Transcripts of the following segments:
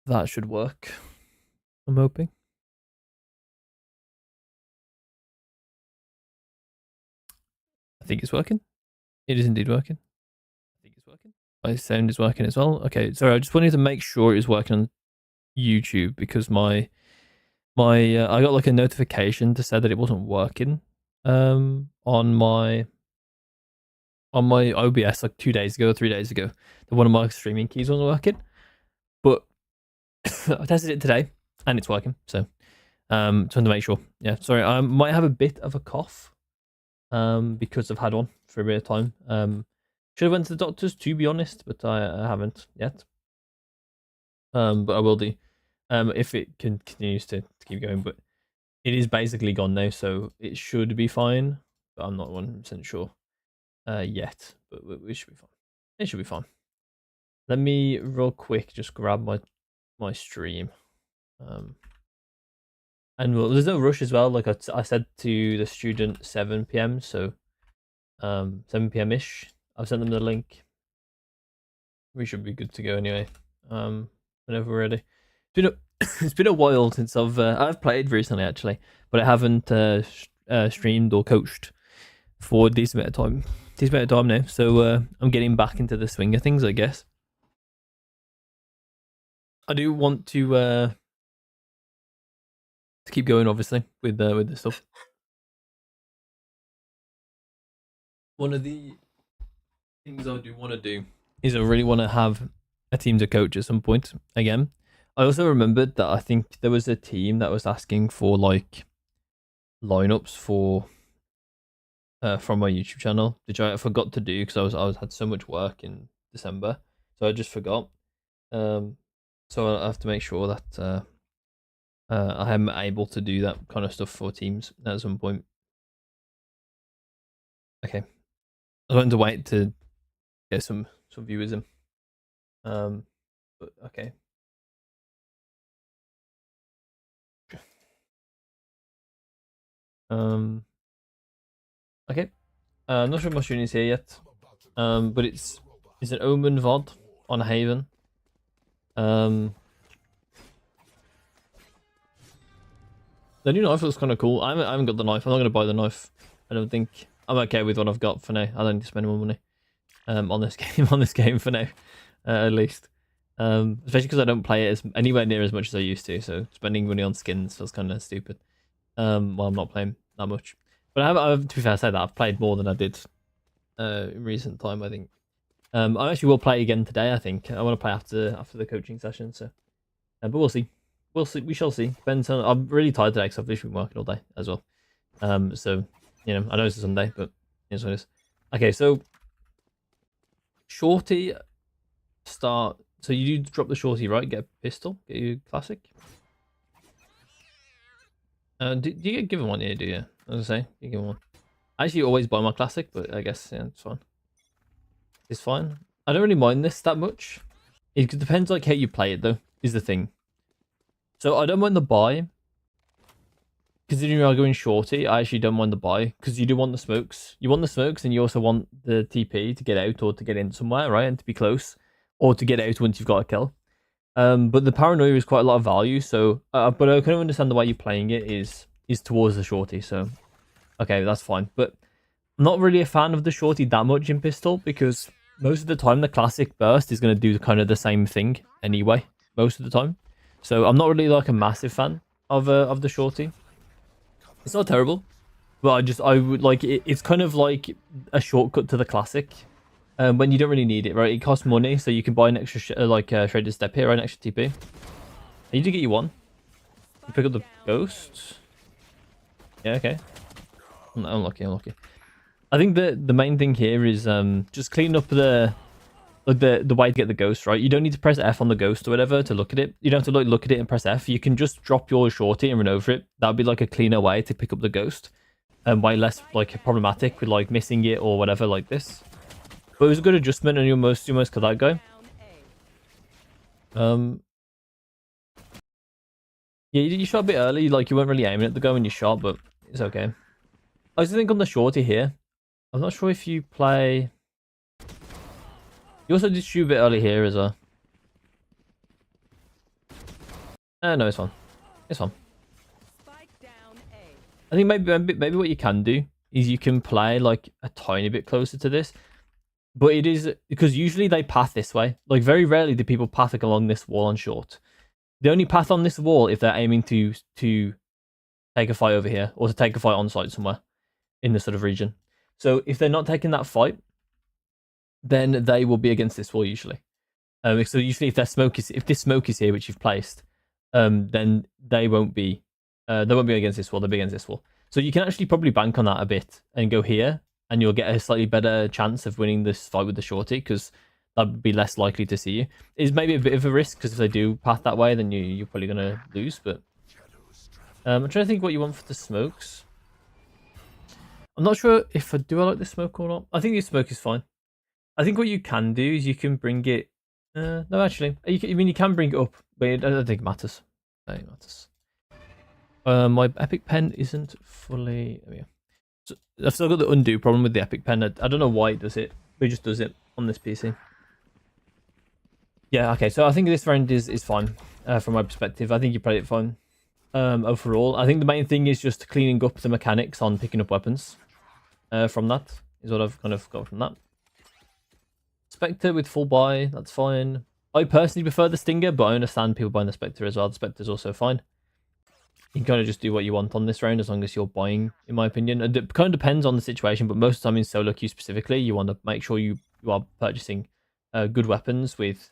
that should work. I'm hoping. I think it's working. It is indeed working. I think it's working. My sound is working as well. Okay, sorry, I just wanted to make sure it was working on YouTube because my I got like a notification to say that it wasn't working on my OBS like 2 days ago or 3 days ago, that one of my streaming keys wasn't working. But I tested it today and it's working. So just wanted to make sure. Yeah, sorry, I might have a bit of a cough because I've had one for a bit of time. Should have went to the doctors, to be honest, but I haven't yet. But I will do if it continues to keep going. But it is basically gone now, so it should be fine. But I'm not 100% sure yet. But we should be fine. It should be fine. Let me real quick just grab my stream. And there's no rush as well. Like I said to the student, 7 p.m. So 7 p.m. ish. I've sent them the link. We should be good to go anyway. Whenever we're ready. It's been a while since I've played recently actually, but I haven't streamed or coached for a decent amount of time now. So I'm getting back into the swing of things, I guess. I do want to keep going, obviously, with this stuff. One of the things I do want to do is I really want to have a team to coach at some point again. I also remembered that I think there was a team that was asking for like lineups for from my YouTube channel, which I forgot to do because I had so much work in December, so I just forgot. So I have to make sure that I am able to do that kind of stuff for teams at some point. Okay, I was going to wait to get some viewers in. But okay. Okay. I'm not sure if my stream is here yet. But it's an OMEN VOD on Haven. The new knife looks kind of cool. I haven't got the knife. I'm not going to buy the knife. I don't think. I'm okay with what I've got for now. I don't need to spend more money on this game for now, at least. Especially because I don't play it anywhere near as much as I used to. So spending money on skins feels kind of stupid. While I'm not playing that much. But I've to be fair, I say that I've played more than I did in recent time, I think. I actually will play again today. I think I want to play after the coaching session. So, but we'll see. We'll see. We shall see. Depends on. I'm really tired today because I've literally been working all day as well. So you know, I know it's a Sunday, but here's what it is. Okay, so shorty start. So you do drop the shorty, right? Get a pistol. Get you classic. Do you get given one here? Do you? As I say, you get one. I actually always buy my classic, but I guess yeah, it's fine. It's fine. I don't really mind this that much. It depends like how you play it though, is the thing. So I don't mind the buy. Considering you are going shorty, I actually don't mind the buy because you do want the smokes. You want the smokes and you also want the TP to get out or to get in somewhere, right? And to be close or to get out once you've got a kill. But the paranoia is quite a lot of value. So, but I kind of understand the way you're playing it is towards the shorty. So, okay, that's fine. But I'm not really a fan of the shorty that much in pistol because most of the time the classic burst is going to do kind of the same thing anyway. Most of the time, so I'm not really like a massive fan of the shorty. It's not terrible, but I would like it. It's kind of like a shortcut to the classic. When you don't really need it, right? It costs money, so you can buy an extra shredded step here, right? An extra TP. And you do get you one. You pick up the ghost. Yeah, okay. Unlucky. I think the main thing here is just clean up the way to get the ghost, right? You don't need to press F on the ghost or whatever to look at it. You don't have to like look at it and press F. You can just drop your shorty and run over it. That'd be like a cleaner way to pick up the ghost. And way less like problematic with like missing it or whatever like this. But it was a good adjustment and you almost killed that guy. Yeah, you shot a bit early, like you weren't really aiming at the guy when you shot, but it's okay. I just think on the shorty here, I'm not sure if you play. You also did shoot a bit early here as well. No, it's fine. It's fine. I think maybe what you can do is you can play like a tiny bit closer to this. But it is because usually they path this way. Like very rarely do people path along this wall on short. They only path on this wall if they're aiming to take a fight over here or to take a fight on site somewhere in this sort of region. So if they're not taking that fight, then they will be against this wall usually. So usually if this smoke is here which you've placed, then they won't be against this wall. They'll be against this wall. So you can actually probably bank on that a bit and go here, and you'll get a slightly better chance of winning this fight with the shorty because that'd be less likely to see you. It's maybe a bit of a risk because if they do path that way, then you're probably gonna lose. But I'm trying to think what you want for the smokes. I'm not sure if I like the smoke or not. I think the smoke is fine. I think what you can do is you can bring it. No, actually, you can bring it up, but I don't think it matters. I don't think it matters. My epic pen isn't fully. There we go. So I've still got the undo problem with the epic pen. I don't know why it does it, but it just does it on this PC. Yeah, okay. So I think this round is fine from my perspective. I think you played it fine overall. I think the main thing is just cleaning up the mechanics on picking up weapons. From that is what I've kind of got from that. Spectre with full buy, that's fine. I personally prefer the Stinger, but I understand people buying the Spectre as well. The Spectre's also fine. You can kind of just do what you want on this round as long as you're buying, in my opinion. It kind of depends on the situation, but most of the time in solo queue specifically, you want to make sure you are purchasing good weapons with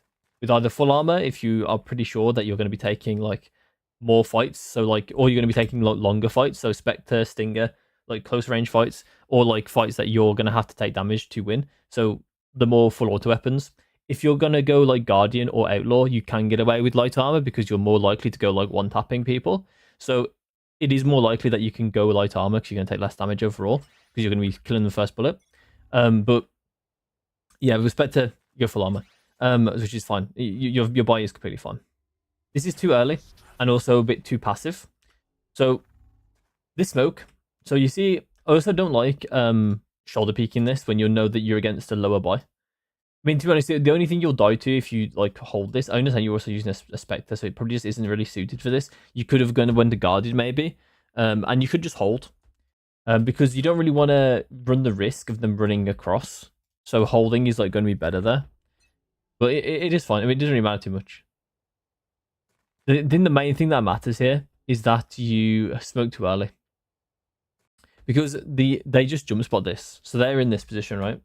either full armor if you are pretty sure that you're going to be taking like more fights. So like, or you're going to be taking longer fights. So Spectre, Stinger, like close range fights, or like fights that you're going to have to take damage to win. So the more full auto weapons. If you're going to go like Guardian or Outlaw, you can get away with light armor because you're more likely to go like one-tapping people. So it is more likely that you can go light armor because you're going to take less damage overall because you're going to be killing the first bullet. But yeah, with respect to your full armor, which is fine. Your buy is completely fine. This is too early and also a bit too passive. So this smoke. So you see, I also don't like shoulder peeking this when you know that you're against a lower buy. I mean, to be honest, the only thing you'll die to if you like hold this, I understand you're also using a Spectre, so it probably just isn't really suited for this. You could have gone to went to guarded maybe, and you could just hold, because you don't really want to run the risk of them running across. So holding is like going to be better there, but it is fine. I mean, it doesn't really matter too much. The main thing that matters here is that you smoke too early. Because they just jump spot this. So they're in this position, right?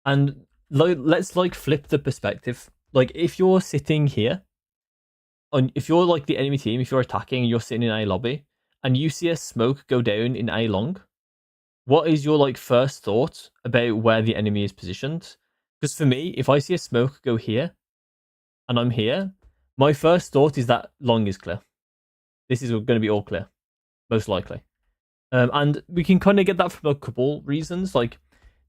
And let's like flip the perspective. Like if you're sitting here, if you're like the enemy team, if you're attacking and you're sitting in A lobby, and you see a smoke go down in A long, what is your like first thought about where the enemy is positioned? Because for me, if I see a smoke go here, and I'm here, my first thought is that long is clear. This is going to be all clear, most likely. And we can kind of get that from a couple reasons. Like,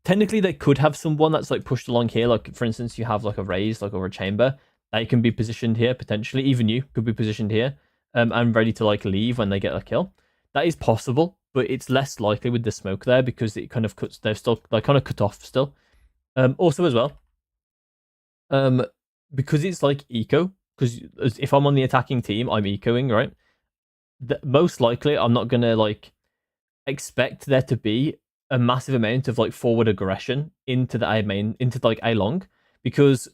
technically, they could have someone that's like pushed along here. Like, for instance, you have like a raise, like over a chamber. They can be positioned here potentially. Even you could be positioned here, and ready to like leave when they get a kill. That is possible, but it's less likely with the smoke there because it kind of cuts. They're kind of cut off still. Also as well, because it's like eco. Because if I'm on the attacking team, I'm ecoing, right? Most likely, I'm not gonna like expect there to be a massive amount of like forward aggression into the A main, into like A long, because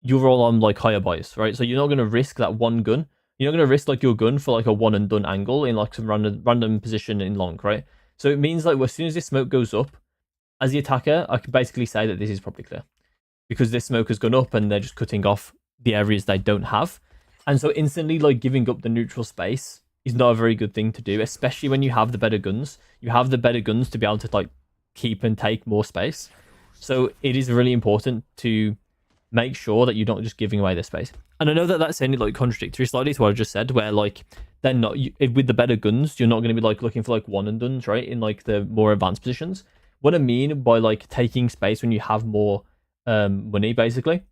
you're all on like higher buys, right? So you're not going to risk that one gun. You're not going to risk like your gun for like a one and done angle in like some random position in long, right? So it means like as soon as this smoke goes up, as the attacker, I can basically say that this is probably clear because this smoke has gone up and they're just cutting off the areas they don't have. And so instantly like giving up the neutral space is not a very good thing to do, especially when you have the better guns. You have the better guns to be able to like keep and take more space. So it is really important to make sure that you're not just giving away the space. And I know that that's sounding like contradictory slightly to what I just said, where like they're not with the better guns, you're not going to be like looking for like one and dones, right? In like the more advanced positions. What I mean by like taking space when you have more money, basically,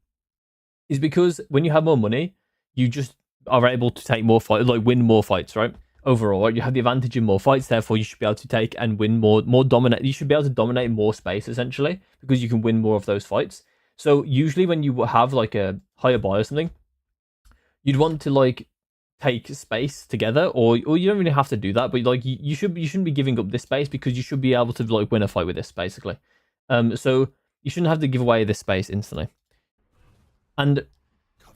is because when you have more money, you just are able to take more fights, like win more fights, right? Overall, right? You have the advantage in more fights, therefore you should be able to take and win more dominate. You should be able to dominate more space essentially because you can win more of those fights. So usually when you have like a higher buy or something, you'd want to like take space together, or you don't really have to do that, but like you shouldn't be giving up this space, because you should be able to like win a fight with this basically. So you shouldn't have to give away this space instantly. And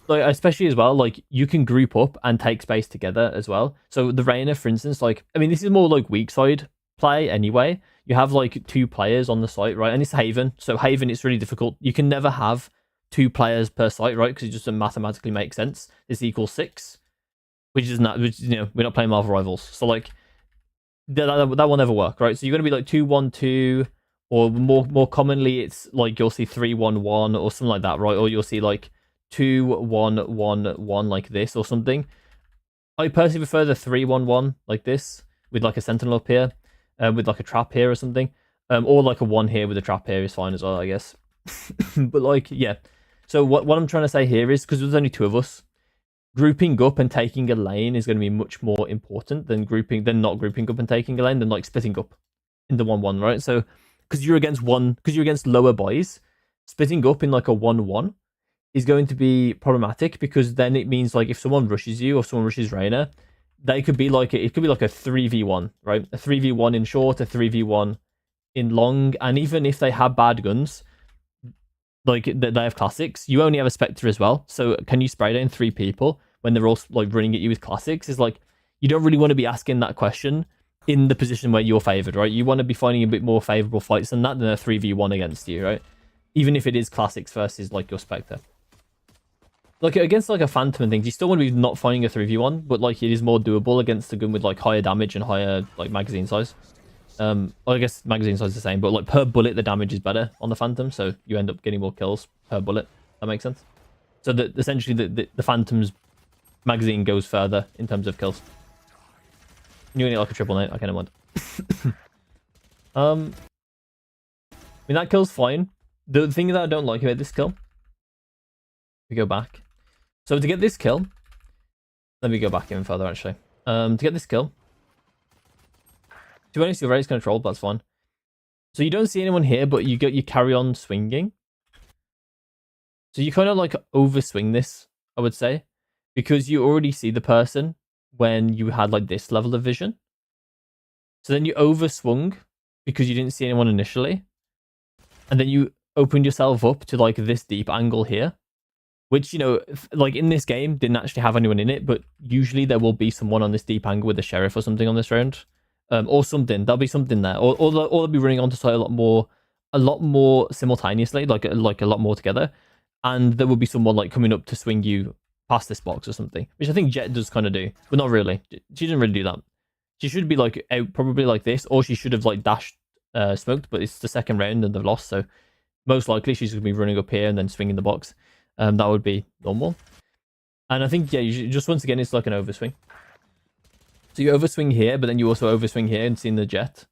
like especially as well, like you can group up and take space together as well. So the Reyna, for instance, like I mean this is more like weak side play anyway. You have like 2 players on the site, right? And it's Haven, so Haven it's really difficult. You can never have 2 players per site, right? Because it just doesn't mathematically make sense. This equals 6, which is not, which you know, we're not playing Marvel Rivals, so like that will never work, right? So you're gonna be like 2-1-2, or more commonly it's like you'll see 3-1-1 or something like that, right? Or you'll see like 2-1-1-1 like this or something. I personally prefer the 3-1-1 like this with like a sentinel up here, with like a trap here or something, or like a 1 here with a trap here is fine as well, I guess. But like yeah, so what I'm trying to say here is, because there's only 2 of us, grouping up and taking a lane is going to be much more important than not grouping up and taking a lane, than like splitting up in the 1-1, right? So because you're against lower boys, splitting up in like a 1-1 is going to be problematic, because then it means like if someone rushes you or someone rushes Reyna, it could be like a 3v1, right? A 3v1 in short, a 3v1 in long, and even if they have bad guns, like they have classics, you only have a Spectre as well. So can you spray down 3 people when they're all like running at you with classics? Is like, you don't really want to be asking that question in the position where you're favored, right? You want to be finding a bit more favorable fights than that, than a 3v1 against you, right? Even if it is classics versus like your Spectre. Like against like a Phantom and things, you still want to be not finding a 3v1, but like it is more doable against a gun with like higher damage and higher like magazine size. Well, I guess magazine size is the same, but like per bullet the damage is better on the Phantom, so you end up getting more kills per bullet. That makes sense. So essentially the Phantom's magazine goes further in terms of kills. You need like a triple nade. Okay, never mind. I mean that kill's fine. The thing that I don't like about this kill, we go back. So to get this kill, let me go back even further actually. To get this kill, to be honest, your rate's controlled, but that's fine. So you don't see anyone here, but you carry on swinging. So you kind of like overswing this, I would say, because you already see the person when you had like this level of vision. So then you overswung because you didn't see anyone initially, and then you opened yourself up to like this deep angle here, which, you know, like in this game didn't actually have anyone in it, but usually there will be someone on this deep angle with a sheriff or something on this round. Or something. There'll be something there, or they'll be running onto site a lot more simultaneously, like a lot more together, and there will be someone like coming up to swing you past this box or something, which I think Jet does kind of do, but not really. She didn't really do that. She should be like out probably like this, or she should have like dashed smoked, but it's the second round and they've lost, so most likely she's gonna be running up here and then swinging the box. That would be normal, and I think yeah, just once again it's like an overswing. So you overswing here, but then you also overswing here and seeing the Jet.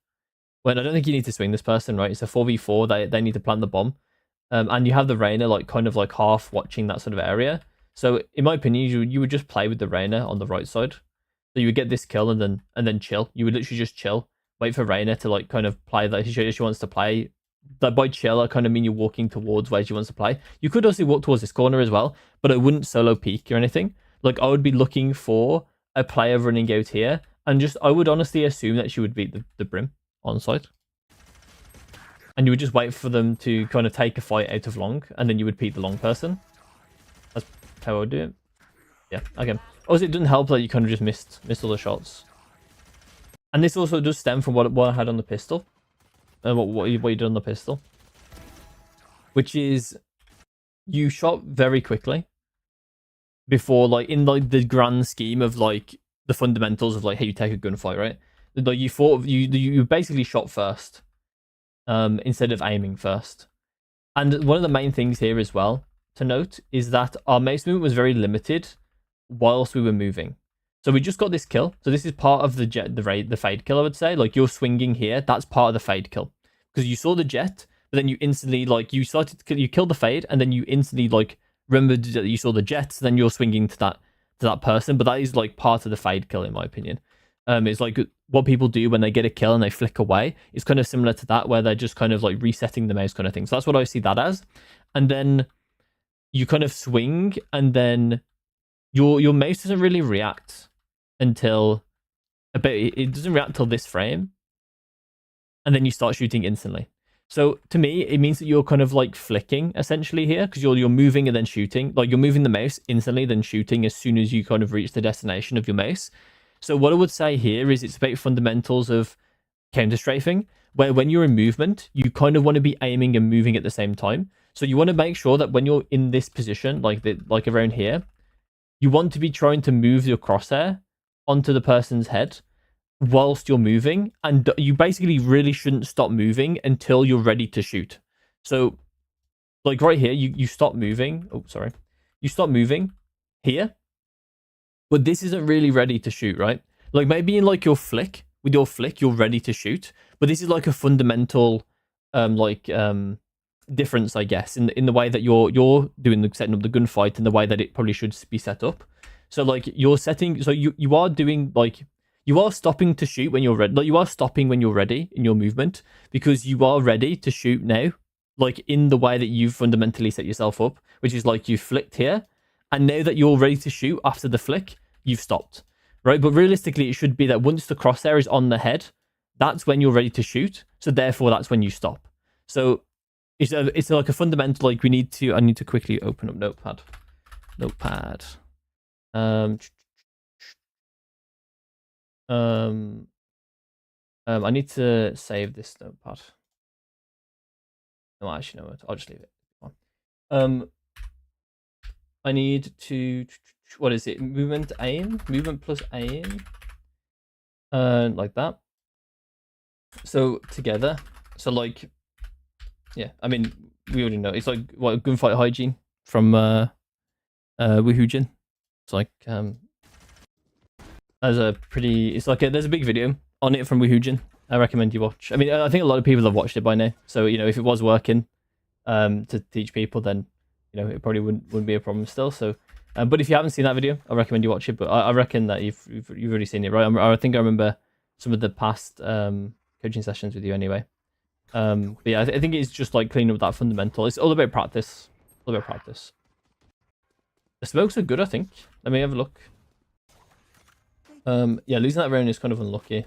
When I don't think you need to swing this person, right? It's a 4v4. They need to plant the bomb. And you have the Reyna like kind of like half watching that sort of area. So in my opinion, you would just play with the Reyna on the right side. So you would get this kill and then chill. You would literally just chill. Wait for Reyna to like kind of play that she wants to play. That by chill, I kind of mean you're walking towards where she wants to play. You could also walk towards this corner as well, but I wouldn't solo peek or anything. Like I would be looking for a player running out here, and I would honestly assume that she would beat the Brim on site, and you would just wait for them to kind of take a fight out of long, and then you would peek the long person. That's how I would do it. Yeah, okay. Also, it doesn't help that you kind of just missed all the shots, and this also does stem from what I had on the pistol, and what you did on the pistol, which is you shot very quickly. Before, like in like the grand scheme of like the fundamentals of like how you take a gunfight, right? Like you basically shot first, instead of aiming first. And one of the main things here as well to note is that our mace movement was very limited whilst we were moving. So we just got this kill. So this is part of the fade kill, I would say. Like you're swinging here, that's part of the fade kill, because you saw the Jet, but then you instantly like you killed the fade, and then you instantly like remembered that you saw the Jets, then you're swinging to that person. But that is like part of the fade kill, in my opinion. It's like what people do when they get a kill and they flick away. It's kind of similar to that, where they're just kind of like resetting the mouse kind of thing. So that's what I see that as. And then you kind of swing, and then your mouse doesn't really react until it doesn't react till this frame, and then you start shooting instantly. So to me, it means that you're kind of like flicking essentially here, because you're moving and then shooting. Like you're moving the mouse instantly, then shooting as soon as you kind of reach the destination of your mouse. So what I would say here is it's about fundamentals of counter strafing, where when you're in movement, you kind of want to be aiming and moving at the same time. So you want to make sure that when you're in this position, like around here, you want to be trying to move your crosshair onto the person's head whilst you're moving, and you basically really shouldn't stop moving until you're ready to shoot. So like right here, you stop moving. Oh, sorry. You stop moving here, but this isn't really ready to shoot, right? Like maybe in like your flick, with your flick, you're ready to shoot, but this is like a fundamental difference, I guess, in the way that you're doing setting up the gunfight and the way that it probably should be set up. So like you're setting, so you are doing like, you are stopping to shoot when you're ready. Like you are stopping when you're ready in your movement, because you are ready to shoot now, like in the way that you've fundamentally set yourself up, which is like you flicked here, and now that you're ready to shoot after the flick, you've stopped, right? But realistically, it should be that once the crosshair is on the head, that's when you're ready to shoot. So therefore, that's when you stop. So it's like a fundamental, like I need to quickly open up Notepad. I need to save this Notepad. No, actually, no, I'll just leave it. I need to, what is it? Movement plus aim. Like that. So together. So like, yeah, I mean, we already know. It's like what gunfight hygiene from Woohoojin. It's like there's a big video on it from Woohoojin. I recommend you watch. I mean, I think a lot of people have watched it by now. So you know, if it was working to teach people, then you know it probably wouldn't be a problem still. So, but if you haven't seen that video, I recommend you watch it. But I reckon that you've already seen it, right? I think I remember some of the past coaching sessions with you anyway. But yeah, I think it's just like cleaning up that fundamental. It's all about practice. All about practice. The smokes are good, I think. Let me have a look. Yeah, losing that round is kind of unlucky.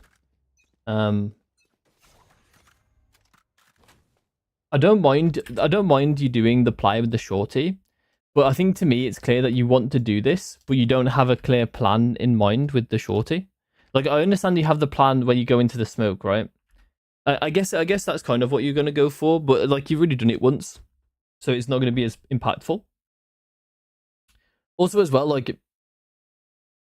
I don't mind you doing the play with the shorty, but I think to me it's clear that you want to do this, but you don't have a clear plan in mind with the shorty. Like I understand you have the plan where you go into the smoke, right? I guess that's kind of what you're gonna go for, but like you've already done it once, so it's not gonna be as impactful. Also, as well, like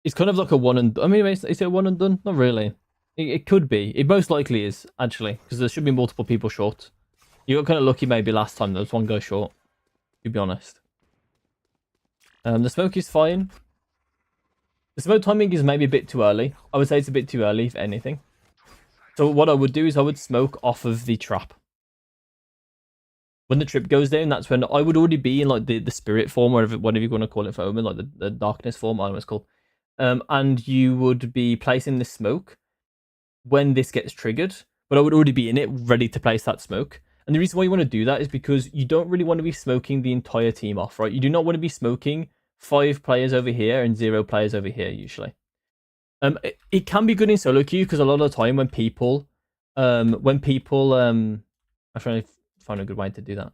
it's kind of like a one and. I mean, is it a one and done? Not really. It could be. It most likely is actually, because there should be multiple people short. You got kind of lucky maybe last time there was one guy short. To be honest. The smoke is fine. The smoke timing is maybe a bit too early. I would say it's a bit too early, if anything. So what I would do is I would smoke off of the trap. When the trip goes down, that's when I would already be in like the spirit form, whatever you want to call it for Omen, like the darkness form, I don't know what it's called. And you would be placing the smoke when this gets triggered, but I would already be in it, ready to place that smoke. And the reason why you want to do that is because you don't really want to be smoking the entire team off, right? You do not want to be smoking 5 players over here and 0 players over here, usually. It can be good in solo queue, because a lot of the time when people, I'm trying to find a good way to do that.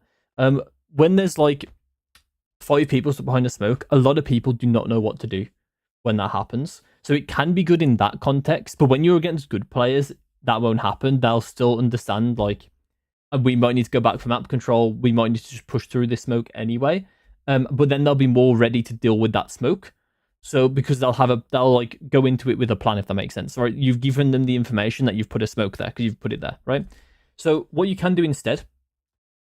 When there's like 5 people stuck behind the smoke, a lot of people do not know what to do when that happens. So it can be good in that context, but when you're against good players, that won't happen. They'll still understand, like, we might need to go back for map control. We might need to just push through this smoke anyway. But then they'll be more ready to deal with that smoke. So because they'll like go into it with a plan, if that makes sense. Right? You've given them the information that you've put a smoke there because you've put it there, right? So what you can do instead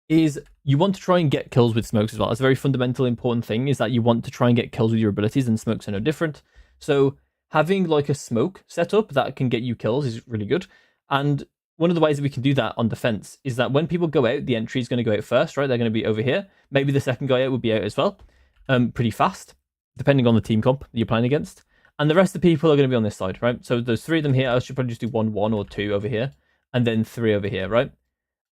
is you want to try and get kills with smokes as well. That's a very fundamental important thing, is that you want to try and get kills with your abilities, and smokes are no different. So having like a smoke set up that can get you kills is really good. And one of the ways that we can do that on defense is that when people go out, the entry is going to go out first, right? They're going to be over here. Maybe the second guy out would be out as well, pretty fast, depending on the team comp that you're playing against. And the rest of the people are going to be on this side, right? So there's 3 of them here. I should probably just do 1, or 2 over here, and then 3 over here, right?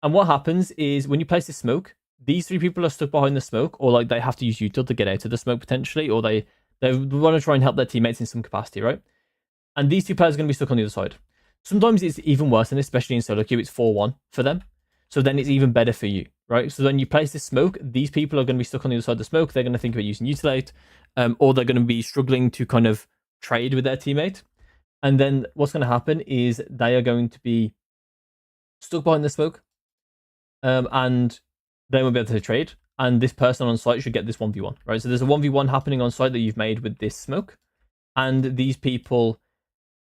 And what happens is when you place this smoke, these 3 people are stuck behind the smoke, or like they have to use util to get out of the smoke potentially, or they They want to try and help their teammates in some capacity, right? And these two players are going to be stuck on the other side. Sometimes it's even worse than this, especially in solo queue. It's 4-1 for them. So then it's even better for you, right? So then you place this smoke. These people are going to be stuck on the other side of the smoke. They're going to think about using Mutilate, or they're going to be struggling to kind of trade with their teammate. And then what's going to happen is they are going to be stuck behind the smoke, and they won't be able to trade. And this person on site should get this 1v1, right? So there's a 1v1 happening on site that you've made with this smoke, and these people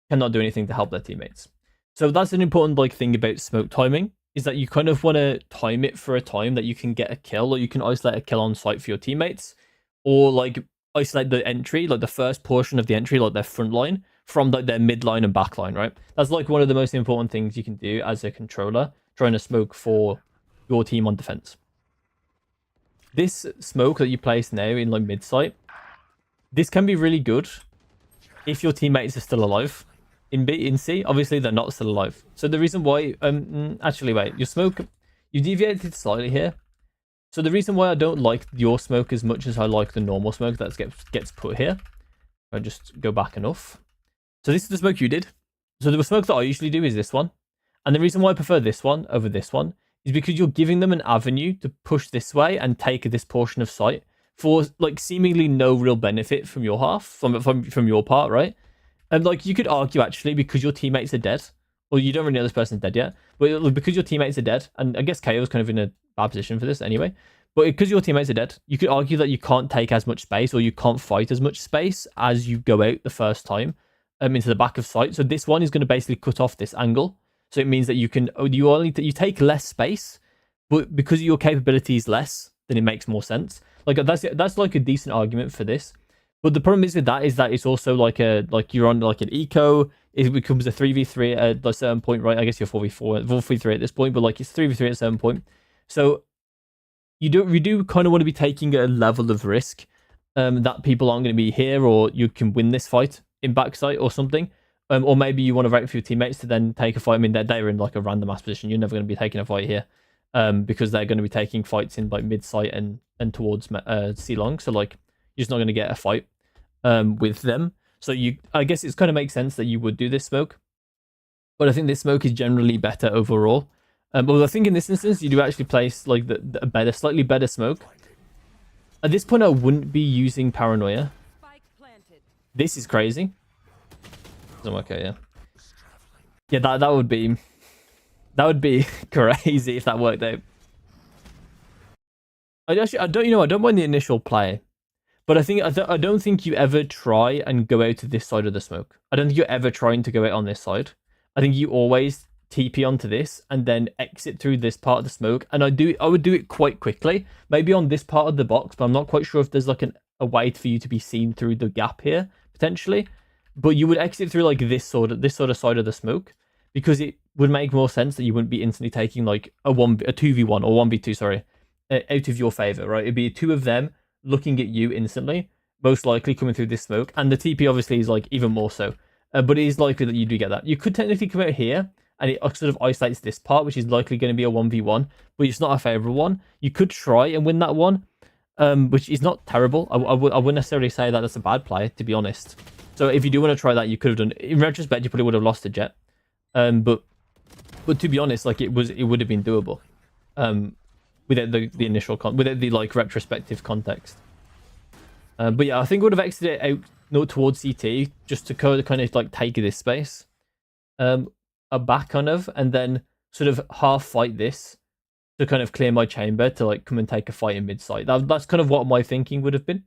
cannot do anything to help their teammates. So that's an important thing about smoke timing, is that you kind of want to time it for a time that you can get a kill, or you can isolate a kill on site for your teammates, or isolate the entry, the first portion of the entry, their front line, from their mid line and back line, right? That's one of the most important things you can do as a controller, trying to smoke for your team on defense. This smoke that you place now in mid site, this can be really good if your teammates are still alive. In B, in C, obviously they're not still alive. So the reason why, actually wait, your smoke, you deviated slightly here. So the reason why I don't like your smoke as much as I like the normal smoke that gets put here, I'll just go back enough. So this is the smoke you did. So the smoke that I usually do is this one. And the reason why I prefer this one over this one is because you're giving them an avenue to push this way and take this portion of site for seemingly no real benefit from your half, from your part, right? And you could argue actually, because your teammates are dead, or you don't really know this person's dead yet, but because your teammates are dead, and I guess KO's kind of in a bad position for this anyway, but because your teammates are dead, you could argue that you can't take as much space, or you can't fight as much space as you go out the first time into the back of site. So this one is going to basically cut off this angle. So it means that you take less space, but because your capability is less, then it makes more sense. That's a decent argument for this. But the problem is with that is that it's also you're on an eco. It becomes a 3v3 at a certain point, right? I guess you're 4v3 at this point, but it's 3v3 at a certain point. So we do kind of want to be taking a level of risk that people aren't going to be here, or you can win this fight in backside or something. Or maybe you want to wait for your teammates to then take a fight. I mean, they're in a random ass position. You're never going to be taking a fight here, because they're going to be taking fights in mid site and towards C long. So you're just not going to get a fight with them. So I guess it's kind of makes sense that you would do this smoke, but I think this smoke is generally better overall. But I think in this instance you do actually place a slightly better smoke. At this point I wouldn't be using paranoia. This is crazy. Okay, yeah. Yeah, that would be crazy if that worked out. I don't mind the initial play, but I don't think you ever try and go out to this side of the smoke. I don't think you're ever trying to go out on this side. I think you always TP onto this and then exit through this part of the smoke. And I would do it quite quickly, maybe on this part of the box, but I'm not quite sure if there's a way for you to be seen through the gap here potentially. But you would exit through this sort of side of the smoke, because it would make more sense that you wouldn't be instantly taking a 2v1 or 1v2, sorry, out of your favor, right? It'd be two of them looking at you instantly, most likely coming through this smoke, and the TP obviously is even more so. But it is likely that you do get that. You could technically come out here, and it sort of isolates this part, which is likely going to be a 1v1, but it's not a favorable one. You could try and win that one, which is not terrible. I wouldn't necessarily say that that's a bad play, to be honest. So if you do want to try that, you could have done. In retrospect, you probably would have lost the jet. But to be honest, it would have been doable. Without the initial without the retrospective context. But yeah, I think I would have exited out not towards CT just to kind of take this space, a back kind of, and then sort of half fight this to kind of clear my chamber to come and take a fight in mid site. That's kind of what my thinking would have been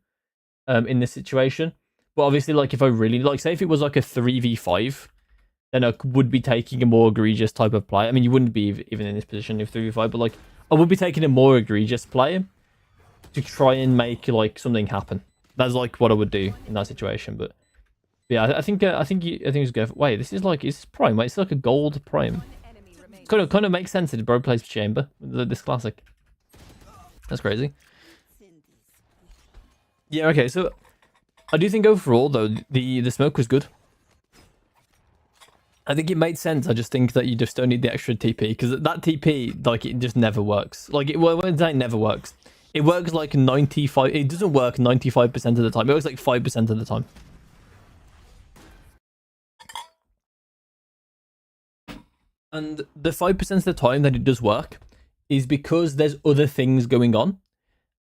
in this situation. But obviously, if I really say if it was a 3v5, then I would be taking a more egregious type of play. I mean, you wouldn't be even in this position if 3v5, but I would be taking a more egregious play to try and make something happen. That's what I would do in that situation. But yeah, I think it's good. Wait, this is is this prime? Wait, it's a gold prime. Kind of makes sense that bro plays chamber. This classic. That's crazy. Yeah. Okay. So I do think overall though the smoke was good. I think it made sense. I just think that you just don't need the extra TP, because that TP, it just never works. It never works. It works like 95. It doesn't work 95% of the time. It works like 5% of the time. And the 5% of the time that it does work is because there's other things going on.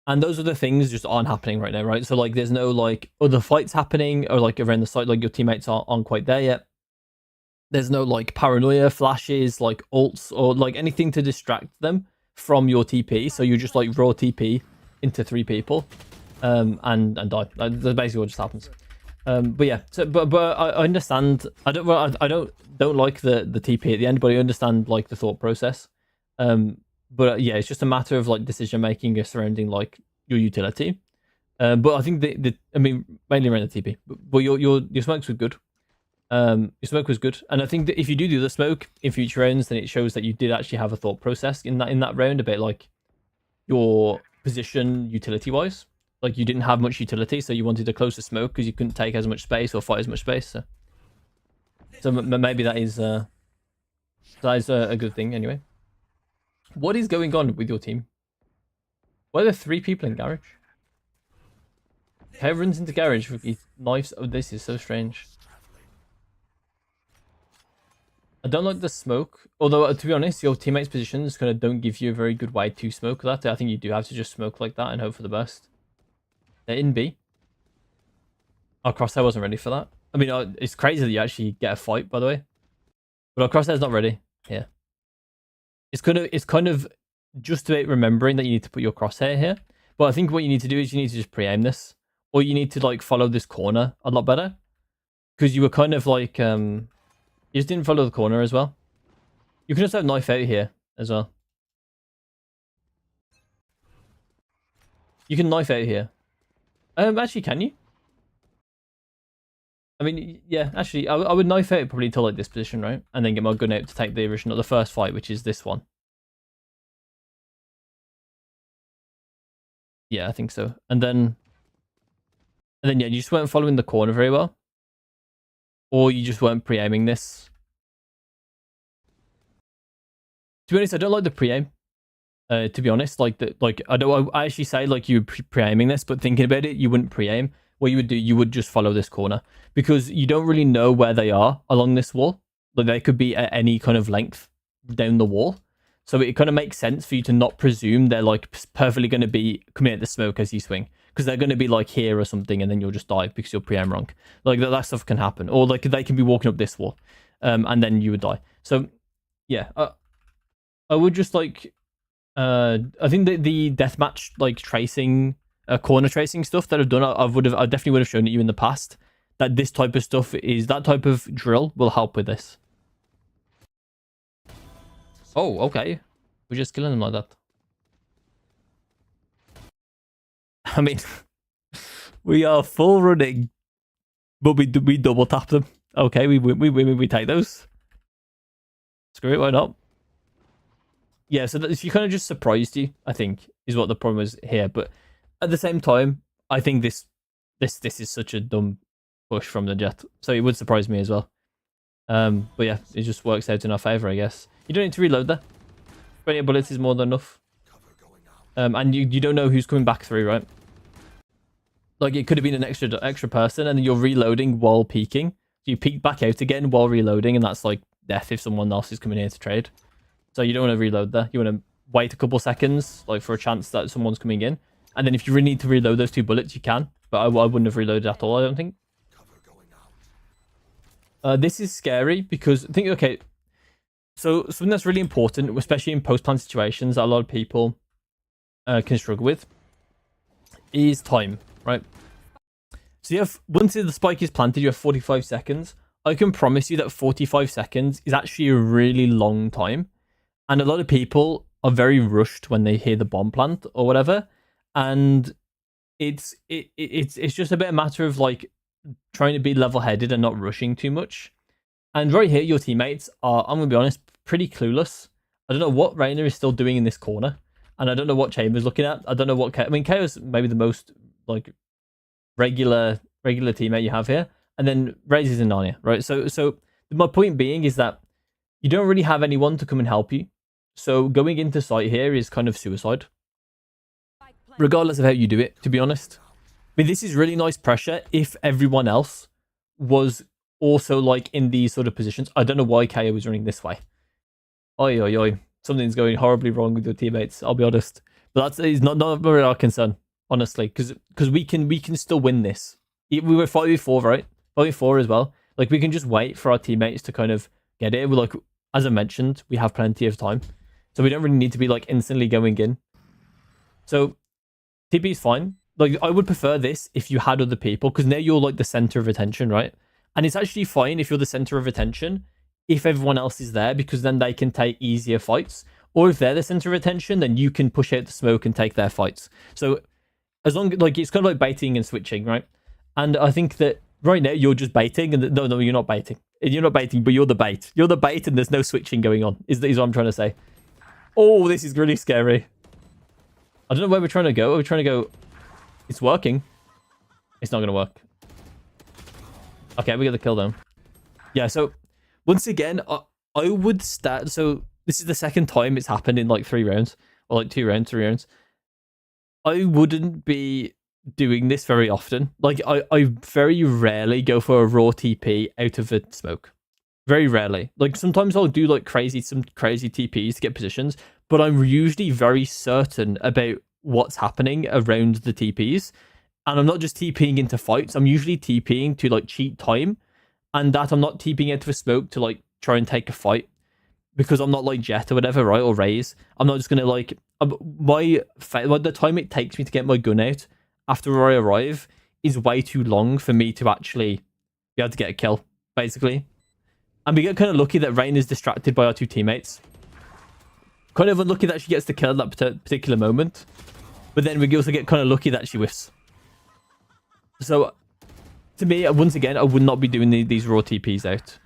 And those other things just aren't happening right now, right? So like there's no like other fights happening or like around the site, like your teammates aren't quite there yet. There's no like paranoia flashes, like ults, or like anything to distract them from your TP. So you just like raw TP into 3 people, and die. That's basically what just happens. But yeah, so but I understand. I don't like the TP at the end, but I understand like the thought process. But yeah, it's just a matter of like decision making surrounding like your utility. But I think I mean mainly around the TP. But your smokes were good. Your smoke was good, and I think that if you do the smoke in future rounds, then it shows that you did actually have a thought process in that round, a bit like your position utility wise. Like you didn't have much utility, so you wanted to close the smoke because you couldn't take as much space or fight as much space. So maybe that is a good thing anyway. What is going on with your team? Why are there 3 people in garage? Kev runs into garage with his knives. Oh, this is so strange. I don't like the smoke, although to be honest, your teammates' positions kind of don't give you a very good way to smoke that. I think you do have to just smoke like that and hope for the best. They're in B. Our crosshair wasn't ready for that. I mean, it's crazy that you actually get a fight, by the way. But our crosshair's not ready. Yeah. It's kind of just about remembering that you need to put your crosshair here. But I think what you need to do is you need to just pre-aim this. Or you need to like follow this corner a lot better. Because you were kind of like you just didn't follow the corner as well. You can just have knife out here as well. You can knife out here. Actually, can you? I mean, yeah, actually, I would knife out probably to like this position, right? And then get my gun out to take the first fight, which is this one. Yeah, I think so. And then yeah, you just weren't following the corner very well. Or you just weren't pre-aiming this. To be honest, I don't like the pre-aim. To be honest, I actually say like you pre-aiming this, but thinking about it, you wouldn't pre-aim. What you would do, you would just follow this corner because you don't really know where they are along this wall. Like they could be at any kind of length down the wall. So it kind of makes sense for you to not presume they're like perfectly going to be coming at the smoke as you swing, because they're going to be like here or something, and then you'll just die because you'll pre-aim wrong. Like that stuff can happen, or like they can be walking up this wall, and then you would die. So yeah, I would just like, I think that the deathmatch like tracing, corner tracing stuff that I've done, I definitely would have shown it you in the past. That this type of stuff that type of drill will help with this. Oh, okay. We're just killing them like that. I mean, we are full running, but we double tap them. Okay, we take those. Screw it, why not? Yeah, so she kind of just surprised you, I think, is what the problem is here. But at the same time, I think this is such a dumb push from the Jet, so it would surprise me as well. But yeah, it just works out in our favor, I guess. You don't need to reload there. 20 bullets is more than enough. And you don't know who's coming back through, right? Like it could have been an extra person, and then you're reloading while peeking. So you peek back out again while reloading, and that's like death if someone else is coming here to trade. So you don't want to reload there. You want to wait a couple seconds, like for a chance that someone's coming in. And then if you really need to reload those 2 bullets, you can. But I wouldn't have reloaded at all, I don't think. This is scary because okay. So something that's really important, especially in post-plant situations that a lot of people can struggle with, is time, right? So you have, once the spike is planted, you have 45 seconds. I can promise you that 45 seconds is actually a really long time. And a lot of people are very rushed when they hear the bomb plant or whatever. And it's just a bit a matter of like trying to be level-headed and not rushing too much. And right here, your teammates are, I'm going to be honest, pretty clueless. I don't know what Reina is still doing in this corner. And I don't know what Chamber's looking at. I don't know what... I mean, KO's maybe the most like regular teammate you have here. And then Raises and Narnia, right? So my point being is that you don't really have anyone to come and help you. So going into site here is kind of suicide. regardless of how you do it, to be honest. I mean, this is really nice pressure if everyone else was also like in these sort of positions. I don't know why KO was running this way. Oi, oi, oi. Something's going horribly wrong with your teammates, I'll be honest. But that's not really our concern, honestly, because we can still win this. We were 5v4, right? 5v4 as well. Like, we can just wait for our teammates to kind of get it. We're like, as I mentioned, we have plenty of time. So we don't really need to be like instantly going in. So TP is fine. Like, I would prefer this if you had other people, because now you're like the center of attention, right? And it's actually fine if you're the center of attention if everyone else is there, because then they can take easier fights. Or if they're the center of attention, then you can push out the smoke and take their fights. So as long like it's kind of like baiting and switching, right? And I think that right now you're just baiting, and no, you're not baiting. You're not baiting, but you're the bait. You're the bait, and there's no switching going on. Is what I'm trying to say. Oh, this is really scary. I don't know where we're trying to go. We're trying to go. It's working. It's not going to work. Okay, we got the kill down. Yeah, so once again, I would start. So this is the second time it's happened in like 3 rounds, or like 2 rounds, 3 rounds. I wouldn't be doing this very often. Like, I very rarely go for a raw TP out of the smoke. Very rarely. Like, sometimes I'll do like some crazy TPs to get positions, but I'm usually very certain about what's happening around the TPs. And I'm not just TPing into fights. I'm usually TPing to like cheat time, and that I'm not TPing into a smoke to like try and take a fight, because I'm not like Jet or whatever, right? Or Raze. I'm not just gonna like the time it takes me to get my gun out after I arrive is way too long for me to actually be able to get a kill, basically. And we get kind of lucky that Rain is distracted by our 2 teammates. Kind of unlucky that she gets the kill at that particular moment. But then we also get kind of lucky that she whiffs. So, to me, once again, I would not be doing these raw TPs out.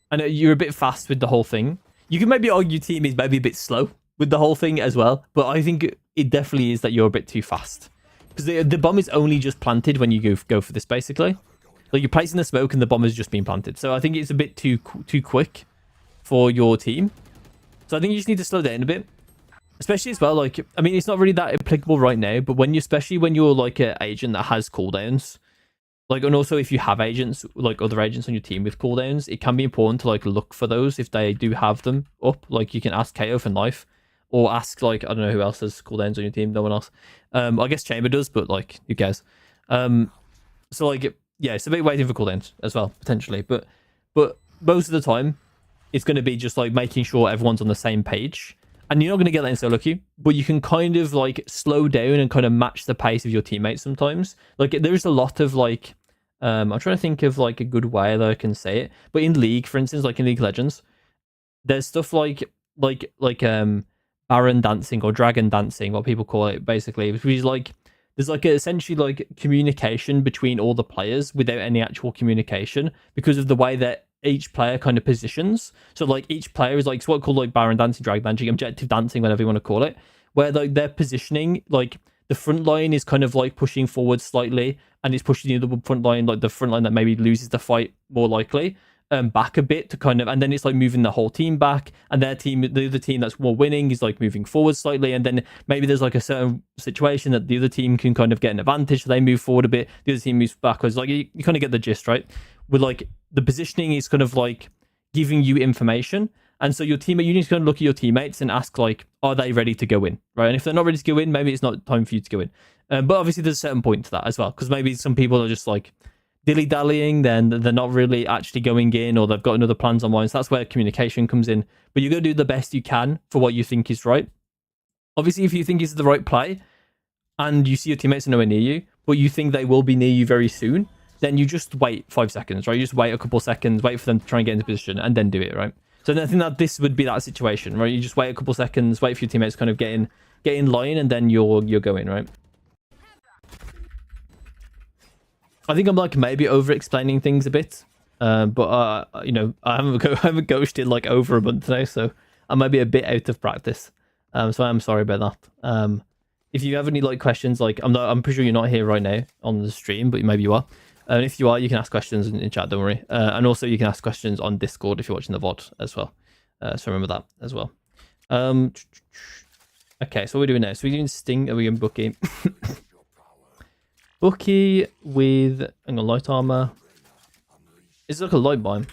And you're a bit fast with the whole thing. You can maybe argue team is maybe a bit slow with the whole thing as well. But I think it definitely is that you're a bit too fast. Because the bomb is only just planted when you go for this, basically. Like, you're placing the smoke and the bomb has just been planted. So I think it's a bit too quick for your team. So I think you just need to slow down a bit. Especially as well, like, I mean, it's not really that applicable right now, but especially when you're like an agent that has cooldowns, like, and also if you have agents, like other agents on your team with cooldowns, it can be important to like look for those if they do have them up. Like, you can ask KO for knife, or ask like, I don't know who else has cooldowns on your team. No one else. I guess Chamber does, but like, who cares? So like, yeah, it's a bit waiting for cooldowns as well, potentially, but most of the time it's going to be just like making sure everyone's on the same page. And you're not going to get that in solo queue, but you can kind of like slow down and kind of match the pace of your teammates sometimes. Like, there's a lot of like, I'm trying to think of like a good way that I can say it. But in League, for instance, like in League of Legends, there's stuff like Baron dancing or Dragon dancing, what people call it, basically, which is like, there's like essentially like communication between all the players without any actual communication, because of the way that each player kind of positions. So like each player is like, it's what called like Baron dancing, Dragon dancing, objective dancing, whatever you want to call it, where like they're positioning, like the front line is kind of like pushing forward slightly, and it's pushing the other front line, like the front line that maybe loses the fight more likely, back a bit to kind of, and then it's like moving the whole team back, and the other team that's more winning is like moving forward slightly, and then maybe there's like a certain situation that the other team can kind of get an advantage, so they move forward a bit, the other team moves backwards. Like, you kind of get the gist, right? With like the positioning is kind of like giving you information, and so your teammate, you need to kind of look at your teammates and ask like, are they ready to go in, right? And if they're not ready to go in, maybe it's not time for you to go in. But obviously there's a certain point to that as well, because maybe some people are just like dilly-dallying, then they're not really actually going in, or they've got another plans on mind. So that's where communication comes in. But you're going to do the best you can for what you think is right. Obviously, if you think it's the right play and you see your teammates are nowhere near you, but you think they will be near you very soon, then you just wait 5 seconds, right? You just wait a couple seconds, wait for them to try and get into position, and then do it, right? So I think that this would be that situation, right? You just wait a couple seconds, wait for your teammates to kind of get in line, and then you're going, right? I think I'm like maybe over explaining things a bit, but you know, I haven't coached in like over a month now, so I might be a bit out of practice. So I'm sorry about that. If you have any like questions, like I'm pretty sure you're not here right now on the stream, but maybe you are. And if you are, you can ask questions in chat. Don't worry. And also you can ask questions on Discord if you're watching the VOD as well. So remember that as well. Okay, so what we're doing now. So we're doing Sting. Are we doing Bucky? Bucky with, hang on, light armor. It's like a light biome.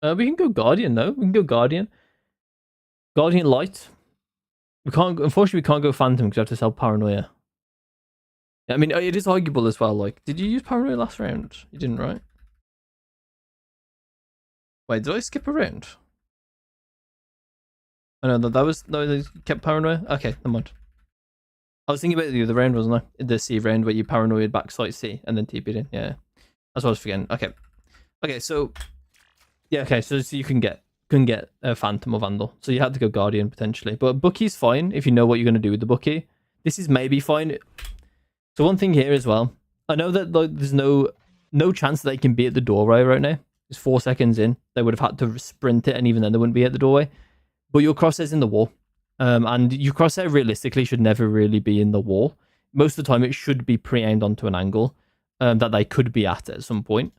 We can go Guardian, though. We can go Guardian. Guardian light. We can't, unfortunately, we can't go Phantom because we have to sell Paranoia. I mean, it is arguable as well. Like, did you use Paranoia last round? You didn't, right? Wait, did I skip a round? I know that was, no, they kept Paranoia. Okay, never mind. I was thinking about the other round, wasn't I? The C round where you Paranoid back site C and then TP'd in. Yeah, that's what I was forgetting. Okay, so yeah, okay, so you can get a Phantom or Vandal. So you had to go Guardian potentially, but Bucky's fine if you know what you're gonna do with the Bucky. This is maybe fine. So one thing here as well, I know that like there's no chance that they can be at the doorway right now. It's 4 seconds in. They would have had to sprint it, and even then they wouldn't be at the doorway. But your crosshair's in the wall. And your crosshair realistically should never really be in the wall. Most of the time, it should be pre-aimed onto an angle that they could be at some point.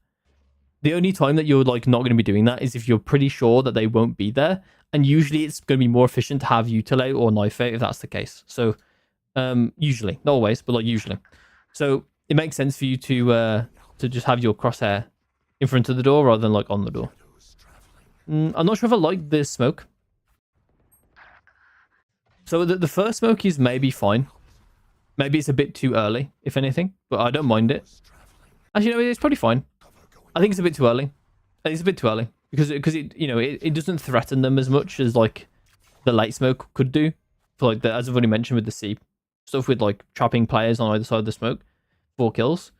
The only time that you're like not going to be doing that is if you're pretty sure that they won't be there. And usually, it's going to be more efficient to have Utilate or Knife Out if that's the case. So, usually, not always, but like usually. So it makes sense for you to just have your crosshair in front of the door rather than like on the door. I'm not sure if I like this smoke. So the first smoke is maybe fine. Maybe it's a bit too early, if anything, but I don't mind it. Actually, no, it's probably fine. I think it's a bit too early. It's a bit too early because it it doesn't threaten them as much as like the late smoke could do. For like as I've already mentioned with the C stuff with like trapping players on either side of the smoke, 4 kills.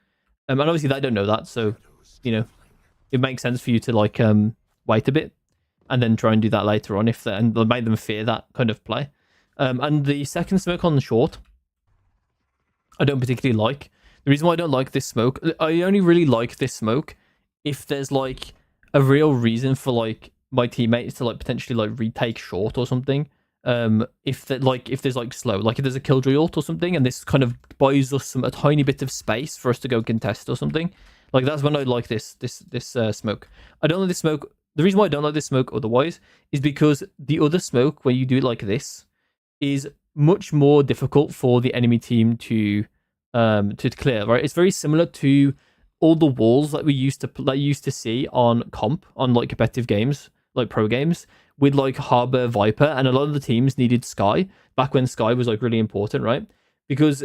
And obviously they don't know that, so it makes sense for you to like wait a bit and then try and do that later on and make them fear that kind of play. And the second smoke on the short, I don't particularly like. The reason why I don't like this smoke, I only really like this smoke if there's like a real reason for like my teammates to like potentially like retake short or something. If there's like slow, like if there's a Killjoy ult or something, and this kind of buys us a tiny bit of space for us to go contest or something. Like that's when I like this smoke. I don't like this smoke. The reason why I don't like this smoke otherwise is because the other smoke where you do it like this is much more difficult for the enemy team to clear, right? It's very similar to all the walls that we used to see on comp, on like competitive games, like pro games, with like Harbor, Viper, and a lot of the teams needed Sky back when Sky was like really important, right? Because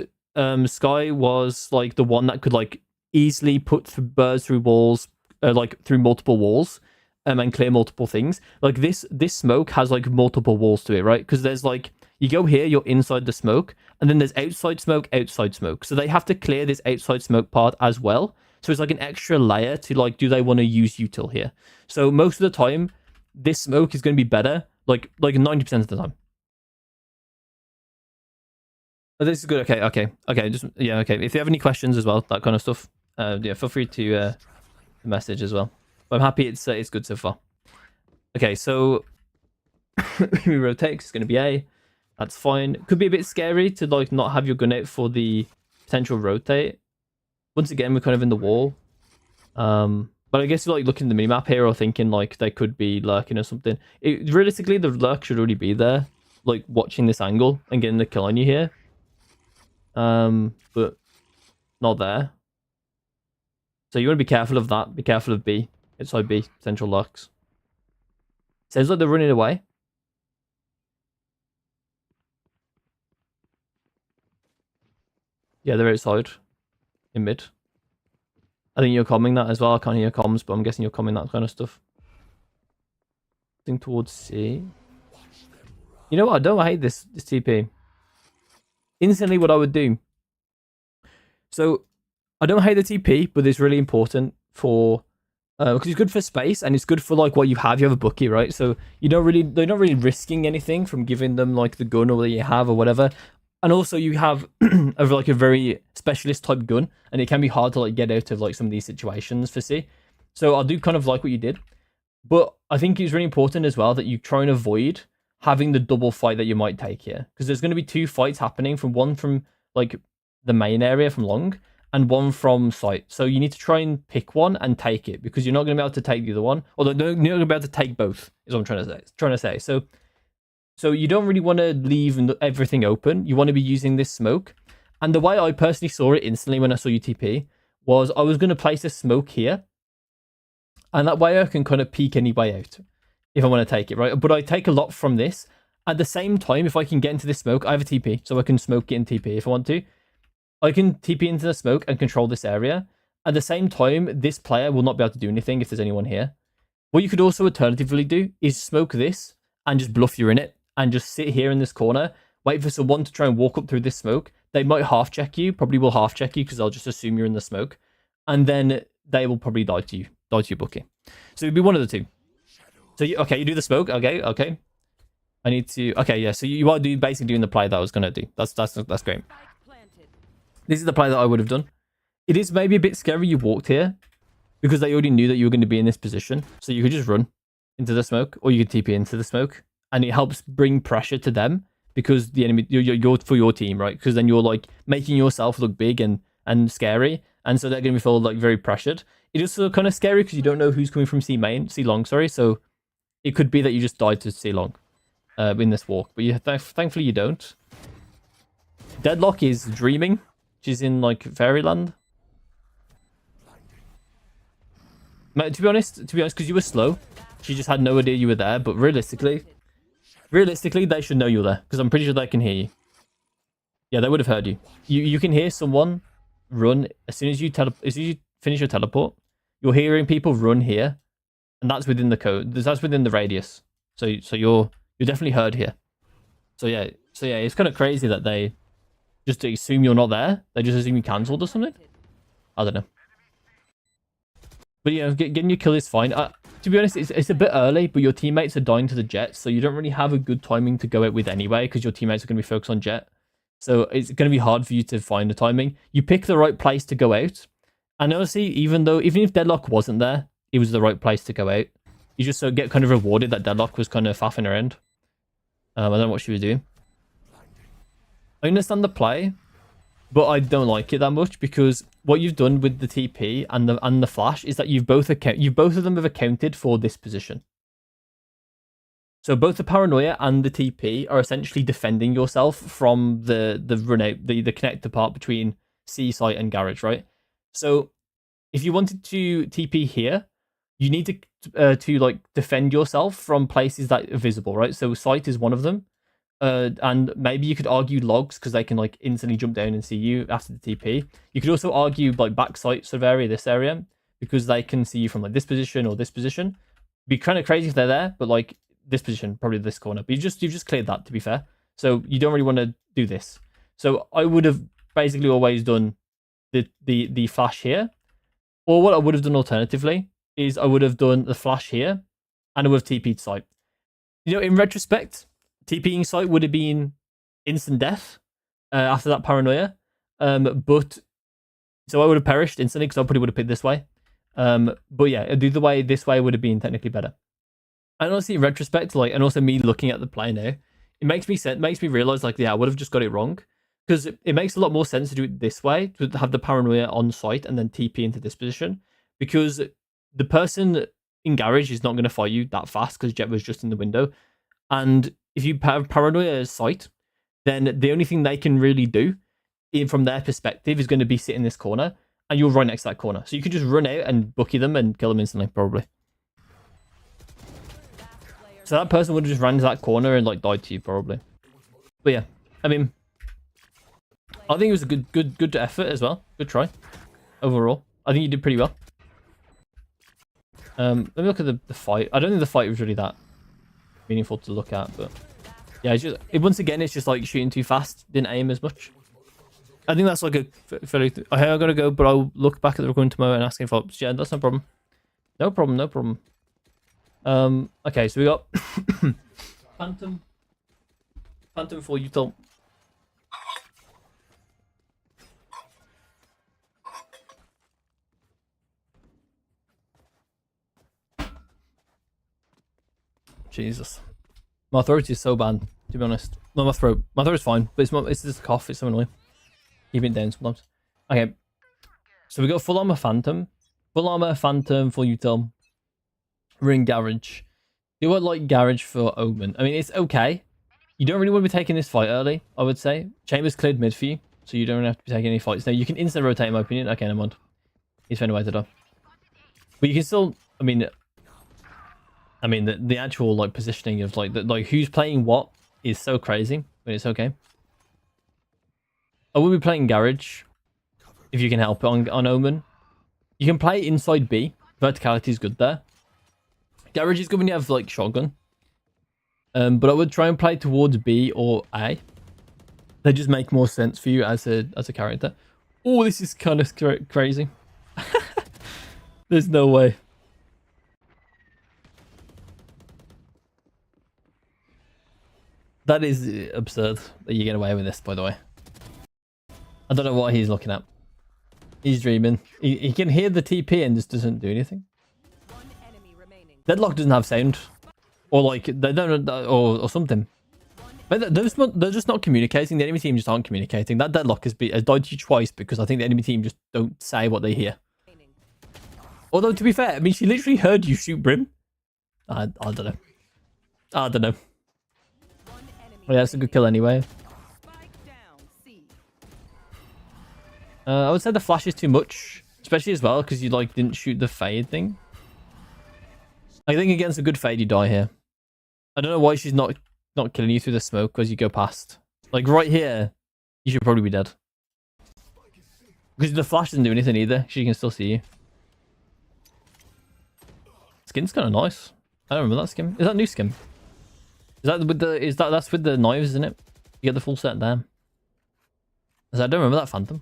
Sky was like the one that could like easily put birds through walls, like through multiple walls, and clear multiple things. Like this smoke has like multiple walls to it, right? Because there's like, you go here, you're inside the smoke, and then there's outside smoke. So they have to clear this outside smoke part as well. So it's like an extra layer to like, do they want to use util here? So most of the time, this smoke is going to be better, like 90% of the time. Oh, this is good. Okay. Just yeah. Okay. If you have any questions as well, that kind of stuff, yeah, feel free to message as well. But I'm happy it's good so far. Okay, so we rotate. It's going to be A. That's fine. Could be a bit scary to like not have your gun out for the potential rotate. Once again, we're kind of in the wall. But I guess you're like looking at the minimap here or thinking like they could be lurking or something. Realistically, the lurk should already be there, like watching this angle and getting the kill on you here. But not there. So you want to be careful of that. Be careful of B. Outside B, potential lurks. Sounds like they're running away. Yeah, they're outside. In mid. I think you're coming that as well. I can't hear comms, but I'm guessing you're coming that kind of stuff. Think towards C. You know what? I don't hate this TP. Instantly, what I would do. So, I don't hate the TP, but it's really important for because it's good for space and it's good for like what you have. You have a Bucky, right? So they're not really risking anything from giving them like the gun or what you have or whatever. And also you have like a very specialist type gun, and it can be hard to like get out of like some of these situations for C. So I do kind of like what you did, but I think it's really important as well that you try and avoid having the double fight that you might take here, because there's going to be 2 fights happening, one from like the main area from long and one from site. So you need to try and pick one and take it, because you're not going to be able to take the other one, although you're not going to be able to take both is what I'm trying to say. So So you don't really want to leave everything open. You want to be using this smoke. And the way I personally saw it instantly when I saw UTP was I was going to place a smoke here. And that way I can kind of peek any way out if I want to take it, right? But I take a lot from this. At the same time, if I can get into this smoke, I have a TP, so I can smoke it in TP if I want to. I can TP into the smoke and control this area. At the same time, this player will not be able to do anything if there's anyone here. What you could also alternatively do is smoke this and just bluff you're in it and just sit here in this corner, wait for someone to try and walk up through this smoke. They might half check you, probably will half check you because they'll just assume you're in the smoke. And then they will probably die to your bookie. So it'd be one of the two. So, you do the smoke. Okay. I need to... Okay, yeah. So you are basically doing the play that I was going to do. That's great. This is the play that I would have done. It is maybe a bit scary you walked here because they already knew that you were going to be in this position. So you could just run into the smoke or you could TP into the smoke. And it helps bring pressure to them because the enemy... You're for your team, right? Because then you're like making yourself look big and scary. And so they're going to feel like very pressured. It is also kind of scary because you don't know who's coming from C long, sorry. So it could be that you just died to C long in this walk. But thankfully you don't. Deadlock is dreaming. She's in like fairyland. To be honest, because you were slow, she just had no idea you were there. But realistically, they should know you're there because I'm pretty sure they can hear you. Yeah, they would have heard you. You can hear someone run as soon as you finish your teleport. You're hearing people run here, and that's within the code. That's within the radius. So you're definitely heard here. So yeah, it's kind of crazy that they just assume you're not there. They just assume you cancelled or something. I don't know. But yeah, getting your kill is fine. To be honest, it's a bit early, but your teammates are dying to the jet, so you don't really have a good timing to go out with anyway, because your teammates are going to be focused on jet. So it's going to be hard for you to find the timing. You pick the right place to go out. And honestly, even if Deadlock wasn't there, it was the right place to go out. You just get kind of rewarded that Deadlock was kind of faffing around. I don't know what she was doing. I understand the play, but I don't like it that much because what you've done with the TP and the flash is that both of them have accounted for this position. So both the paranoia and the TP are essentially defending yourself from the run out, the connector part between C site and garage, right? So if you wanted to TP here, you need to like defend yourself from places that are visible, right? So site is one of them. And maybe you could argue logs because they can like instantly jump down and see you after the TP. You could also argue like backside sort of area, this area, because they can see you from like this position or this position. It'd be kind of crazy if they're there, but like this position, probably this corner. But you've just cleared that, to be fair. So you don't really want to do this. So I would have basically always done the flash here. Or what I would have done alternatively is I would have done the flash here and I would have TP'd site. You know, in retrospect, TPing site would have been instant death after that paranoia. But so I would have perished instantly because I probably would have picked this way. But yeah, the way this way would have been technically better. And honestly, in retrospect, like, and also me looking at the play now, it makes me realize like, yeah, I would have just got it wrong because it makes a lot more sense to do it this way, to have the paranoia on site and then TP into this position, because the person in garage is not going to fight you that fast because Jet was just in the window. And if you have paranoia as site, then the only thing they can really do from their perspective is going to be sit in this corner, and you're right next to that corner. So you could just run out and bookie them and kill them instantly, probably. So that person would have just ran to that corner and like died to you, probably. But yeah, I mean, I think it was a good effort as well. Good try overall. I think you did pretty well. Let me look at the fight. I don't think the fight was really that meaningful to look at, but yeah, once again, it's just like shooting too fast. Didn't aim as much. I think that's like a fairly... I gotta go, but I'll look back at the recording tomorrow and ask if follow-ups. Yeah, that's no problem. No problem. Okay, so we got Phantom for util. Jesus, my throat is so bad, to be honest. No, my throat's fine, but it's just a cough. It's so annoying. Keeping it down sometimes. Okay, so we got full armor Phantom for util. We're in garage. Do I like garage for Omen? I mean, it's okay. You don't really want to be taking this fight early, I would say. Chamber's cleared mid for you, so you don't really have to be taking any fights. Now, you can instant rotate, in my opinion. Okay, never mind. He's found a way to die. But you can still, I mean, the actual, like, positioning of, like, who's playing what is so crazy, but it's okay. I will be playing Garage, if you can help it, on Omen. You can play inside B. Verticality is good there. Garage is good when you have, like, shotgun. But I would try and play towards B or A. They just make more sense for you as a character. Oh, this is kind of crazy. There's no way. That is absurd that you get away with this, by the way. I don't know what he's looking at. He's dreaming. He can hear the TP and just doesn't do anything. Deadlock doesn't have sound. Or like, they don't, or something. But they're just not communicating. The enemy team just aren't communicating. That Deadlock has died to you twice because I think the enemy team just don't say what they hear. Although, to be fair, I mean, she literally heard you shoot Brim. I don't know. I don't know. Yeah, that's a good kill anyway. I would say the flash is too much. Especially as well, because you, like, didn't shoot the fade thing. I think against a good fade, you die here. I don't know why she's not killing you through the smoke as you go past. Like, right here, you should probably be dead. Because the flash doesn't do anything either. She can still see you. Skin's kind of nice. I don't remember that skin. Is that new skin? Is that with the... That's with the knives, isn't it? You get the full set there. I don't remember that Phantom.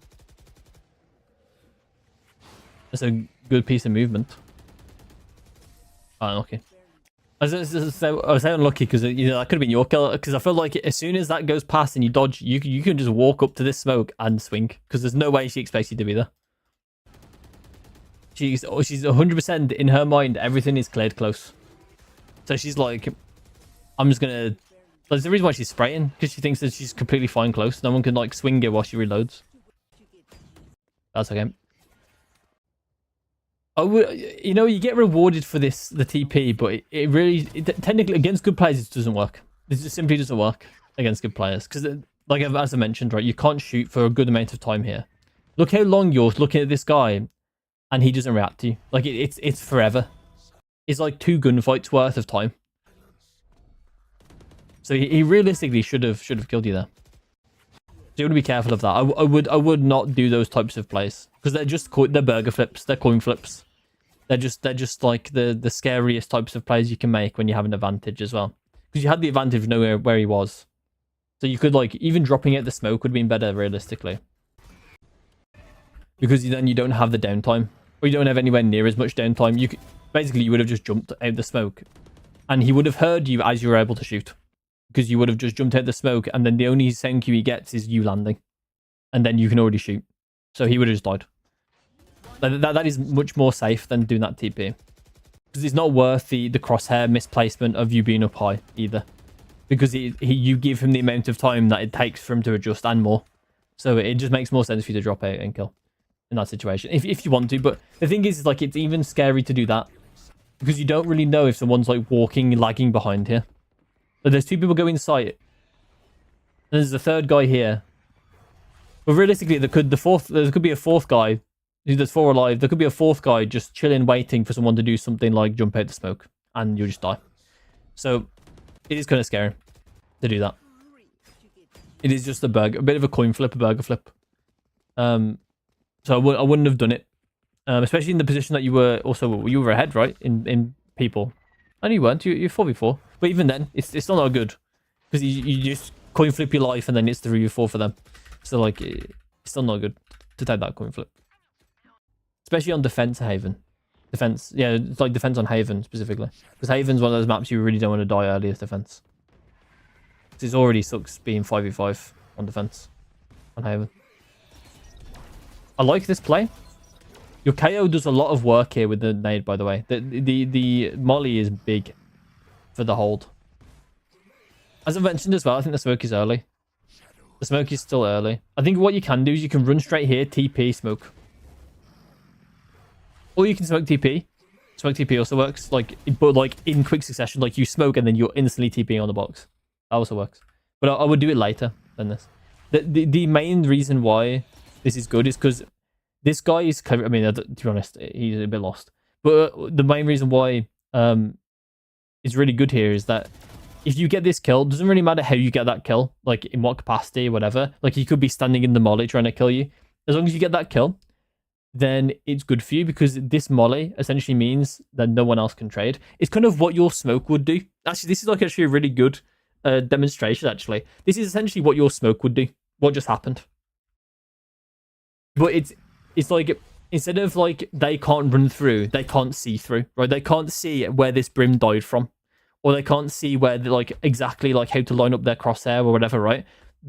It's a good piece of movement. Oh, unlucky. I was unlucky because, you know, that could have been your kill. Because I feel like as soon as that goes past and you dodge, you can just walk up to this smoke and swing. Because there's no way she expects you to be there. She's 100% in her mind. Everything is cleared close. So she's like, I'm just going to... There's the reason why she's spraying. Because she thinks that she's completely fine close. No one can, like, swing her while she reloads. That's okay. I would, you know, you get rewarded for this, the TP, but it really, technically, against good players, it doesn't work. It just simply doesn't work against good players. Because, like, as I mentioned, right, you can't shoot for a good amount of time here. Look how long you're looking at this guy, and he doesn't react to you. Like, it's forever. It's like 2 gunfights worth of time. So he realistically should have killed you there. So you want to be careful of that. I would not do those types of plays because they're burger flips, they're coin flips. They're just like the scariest types of plays you can make when you have an advantage as well. Because you had the advantage of knowing where he was, so you could, like, even dropping out the smoke would have been better realistically. Because then you don't have the downtime, or you don't have anywhere near as much downtime. You would have just jumped out the smoke, and he would have heard you as you were able to shoot. Because you would have just jumped out the smoke, and then the only sound cue he gets is you landing. And then you can already shoot. So he would have just died. That is much more safe than doing that TP. Because it's not worth the crosshair misplacement of you being up high either. Because you give him the amount of time that it takes for him to adjust and more. So it just makes more sense for you to drop out and kill in that situation. If you want to. But the thing is, like, it's even scary to do that. Because you don't really know if someone's, like, lagging behind here. But there's 2 people going sight. And there's a 3rd guy here. But realistically, there could be a 4th guy. There's 4 alive. There could be a 4th guy just chilling, waiting for someone to do something like jump out the smoke. And you'll just die. So, it is kind of scary to do that. It is just a bit of a coin flip, a burger flip. So I wouldn't have done it. Especially in the position that you were ahead, right? In people. And you weren't. You're 4v4. But even then, it's still not good. Because you just coin flip your life and then it's 3v4 for them. So, like, it's still not good to take that coin flip. Especially on defense Haven. Defense, yeah, it's like defense on Haven specifically. Because Haven's one of those maps you really don't want to die early as defense. It already sucks being 5v5 on defense on Haven. I like this play. Your KO does a lot of work here with the nade, by the way. The molly is big for the hold. As I mentioned as well, I think the smoke is early. The smoke is still early. I think what you can do is you can run straight here, TP, smoke. Or you can smoke TP. Smoke TP also works, but like in quick succession, like you smoke and then you're instantly TPing on the box. That also works. but I would do it later than this. The main reason why this is good is because this guy is, I mean, to be honest, he's a bit lost. But the main reason why it's really good here is that if you get this kill, it doesn't really matter how you get that kill, like in what capacity or whatever. Like he could be standing in the molly trying to kill you. As long as you get that kill, then it's good for you because this molly essentially means that no one else can trade. It's kind of what your smoke would do. Actually, this is like actually a really good demonstration, actually. This is essentially what your smoke would do. What just happened. But it's like, instead of like they can't run through, they can't see through, right? They can't see where this brim died from. Or they can't see where, like, exactly, like, how to line up their crosshair or whatever, right?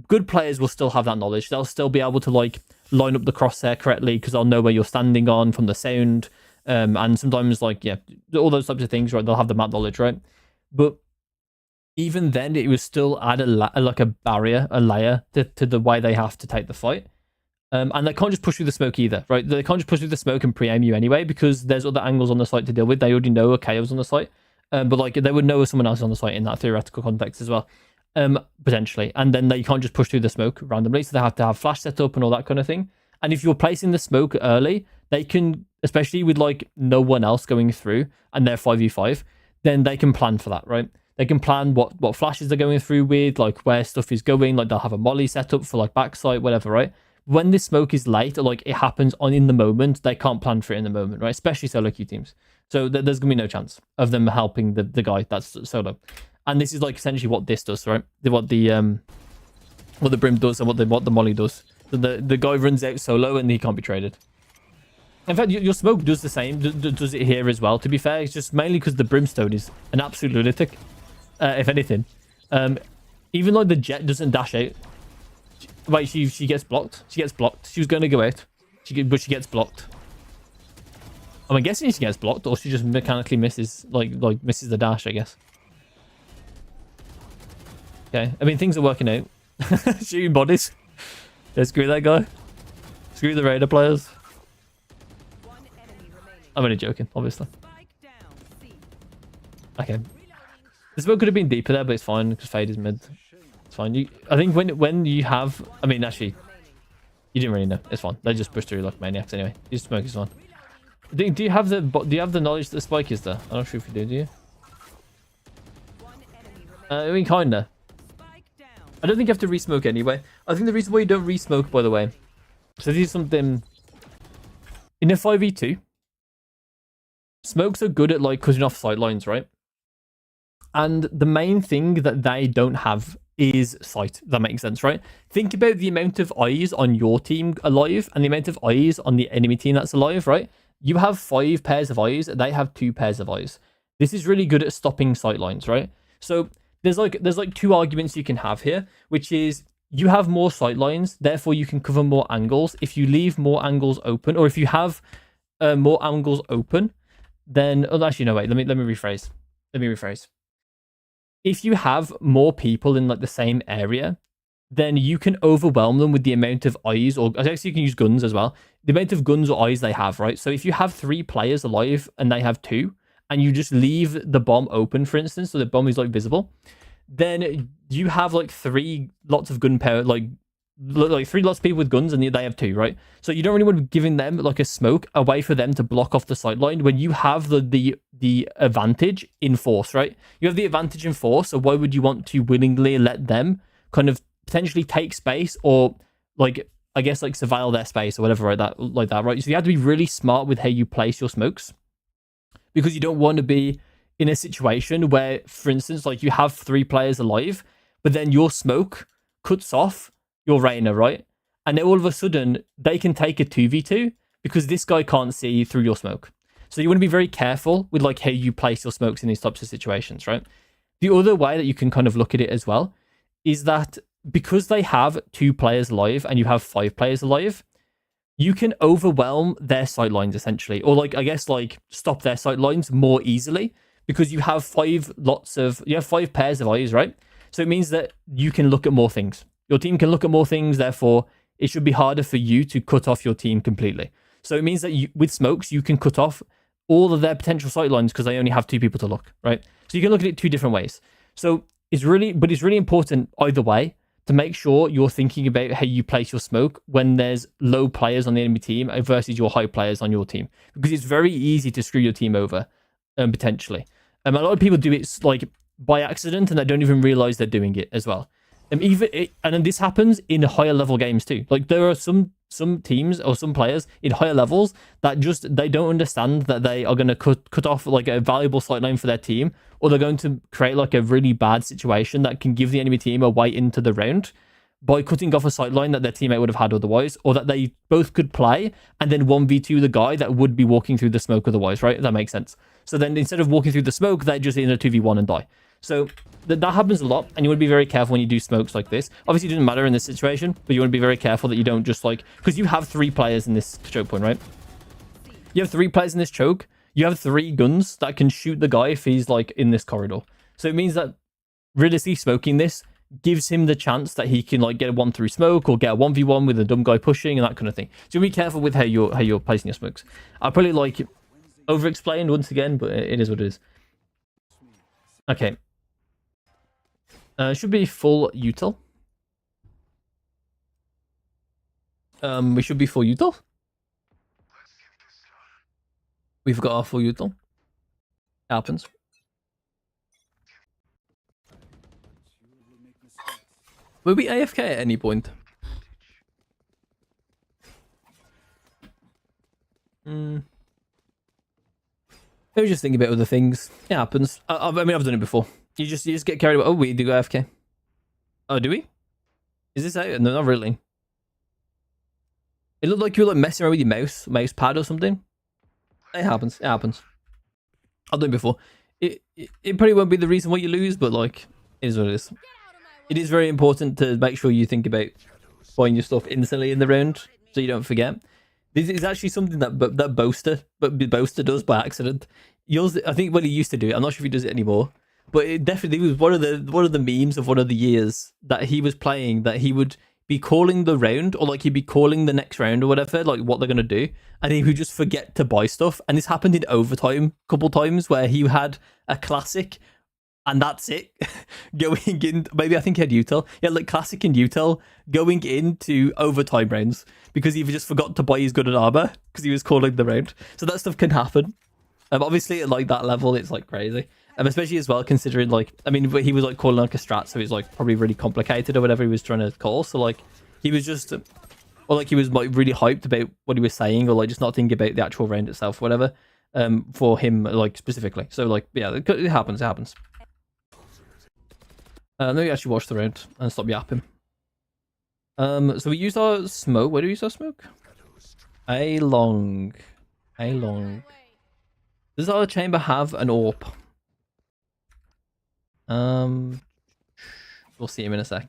Good players will still have that knowledge. They'll still be able to, like, line up the crosshair correctly because they'll know where you're standing on from the sound. And sometimes, like, yeah, all those types of things, right? They'll have the map knowledge, right? But even then, it was still add a barrier, a layer to the way they have to take the fight. And they can't just push through the smoke either, right? They can't just push through the smoke and pre-aim you anyway because there's other angles on the site to deal with. They already know a KO's on the site. But like they would know if someone else is on the site in that theoretical context as well, potentially. And then they can't just push through the smoke randomly, so they have to have flash set up and all that kind of thing. And if you're placing the smoke early, they can, especially with like no one else going through and they're 5v5, then they can plan for that, right? They can plan what flashes they're going through with, like where stuff is going. Like they'll have a molly set up for like backside, whatever, right? When this smoke is late or like it happens on in the moment, they can't plan for it in the moment, right? Especially solo queue teams. So there's gonna be no chance of them helping the guy that's solo. And this is like essentially what this does, right? What the brim does and what the molly does. So the guy runs out solo and he can't be traded. In fact, your smoke does the same. Does it here as well? To be fair, it's just mainly because the brimstone is an absolute lunatic. If anything, even though the jet doesn't dash out. Wait, she gets blocked. She gets blocked. She was going to go out, but she gets blocked. I'm guessing she gets blocked, or she just mechanically misses, like misses the dash, I guess. Okay, I mean things are working out. Shooting bodies. Yeah, screw that guy. Screw the Raider players. I'm only joking, obviously. Okay. The smoke could have been deeper there, but it's fine because Fade is mid. It's fine. I think when you have, I mean, actually, you didn't really know. It's fine. They just push through like maniacs anyway. You smoke is fine. Do you have the knowledge that the spike is there? I'm not sure if you do you? I mean, kinda. I don't think you have to re-smoke anyway. I think the reason why you don't re-smoke, by the way, so this is something in a 5v2. Smokes are good at like cutting off sight lines, right? And the main thing that they don't have is sight. That makes sense, right? Think about the amount of eyes on your team alive and the amount of eyes on the enemy team that's alive, right? You have 5 pairs of eyes, they have 2 pairs of eyes. This is really good at stopping sight lines, right? So there's like 2 arguments you can have here, which is you have more sight lines, therefore you can cover more angles. If you leave more angles open, or if you have more angles open, then actually no wait, let me rephrase. If you have more people in like the same area, then you can overwhelm them with the amount of eyes, or actually you can use guns as well, the amount of guns or eyes they have, right? So if you have 3 players alive and they have 2, and you just leave the bomb open, for instance, so the bomb is like visible, then you have like 3 lots of gunpowder, like 3 lots of people with guns, and they have 2, right? So you don't really want to be giving them like a smoke, a way for them to block off the sideline when you have the advantage in force, right? You have the advantage in force, so why would you want to willingly let them kind of potentially take space, or like I guess like surveil their space or whatever, right? Like that, right? So you have to be really smart with how you place your smokes, because you don't want to be in a situation where, for instance, like you have 3 players alive, but then your smoke cuts off your Reyna, right? And then all of a sudden they can take a 2v2 because this guy can't see through your smoke. So you want to be very careful with like how you place your smokes in these types of situations, right? The other way that you can kind of look at it as well is that because they have 2 players alive and you have 5 players alive, you can overwhelm their sight lines essentially, or like I guess like stop their sight lines more easily because you have 5 pairs of eyes, right? So it means that you can look at more things. Your team can look at more things, therefore it should be harder for you to cut off your team completely. So it means that with smokes, you can cut off all of their potential sight lines because they only have 2 people to look, right? So you can look at it 2 different ways. So it's really important either way to make sure you're thinking about how you place your smoke when there's low players on the enemy team versus your high players on your team, because it's very easy to screw your team over, potentially. A lot of people do it like by accident and they don't even realize they're doing it as well. And then this happens in higher level games too. Like there are some teams or some players in higher levels that just they don't understand that they are going to cut off like a valuable sight line for their team, or they're going to create like a really bad situation that can give the enemy team a way into the round by cutting off a sight line that their teammate would have had otherwise, or that they both could play and then 1v2 the guy that would be walking through the smoke otherwise, right? If that makes sense. So then instead of walking through the smoke, they're just in a 2v1 and die. So that happens a lot, and you want to be very careful when you do smokes like this. Obviously, it doesn't matter in this situation, but you want to be very careful that you don't just like... Because you have 3 players in this choke point, right? You have 3 players in this choke. You have 3 guns that can shoot the guy if he's like in this corridor. So it means that realistically smoking this gives him the chance that he can like get a 1 through smoke or get a 1v1 with a dumb guy pushing and that kind of thing. So be careful with how you're placing your smokes. I probably like over-explained once again, but it is what it is. Okay. Should be full util. We should be full util. We've got our full util. It happens. Will we AFK at any point? I was just thinking about other things. It happens. I mean, I've done it before. You just get carried away. Oh, we do AFK. Oh, do we? Is this out? No, not really. It looked like you were like messing around with your mouse pad or something. It happens. It happens. I've done it before. It probably won't be the reason why you lose, but like, it is what it is. It is very important to make sure you think about buying your stuff instantly in the round so you don't forget. This is actually something that Boaster does by accident. I think when he used to do it, I'm not sure if he does it anymore, but it definitely was one of the memes of one of the years that he was playing, that he would be calling the round, or like he'd be calling the next round or whatever, like what they're gonna do, and he would just forget to buy stuff. And this happened in overtime a couple times where he had a classic and that's it. Going in, maybe I think he had util. Yeah, like classic and util going into overtime rounds because he just forgot to buy his gun and armor because he was calling the round. So that stuff can happen. Obviously, at like that level, it's like crazy. Especially as well, considering like, I mean, he was like calling like a strat, so it's like probably really complicated or whatever he was trying to call. So like, he was just, or like he was like really hyped about what he was saying, or like just not thinking about the actual round itself, whatever. For him, like specifically. So like, yeah, it happens. It happens. Maybe actually watch the round and stop yapping. So we used our smoke. Where do we use our smoke? A long. Does our chamber have an AWP? We'll see him in a sec.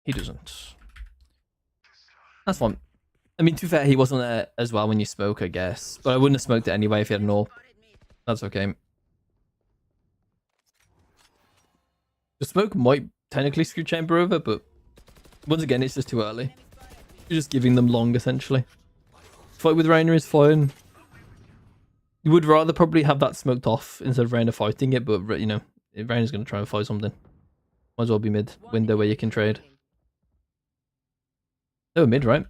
He doesn't. That's fine. I mean, to be fair, he wasn't there as well when you spoke, I guess. But I wouldn't have smoked it anyway if he had an AWP. That's okay. The smoke might technically screw chamber over, but once again, it's just too early. You're just giving them long, essentially. Fight with Reyna is fine. You would rather probably have that smoked off instead of Reyna fighting it, but, you know, Reyna's going to try and fight something. Might as well be mid window where you can trade. Oh, mid, right?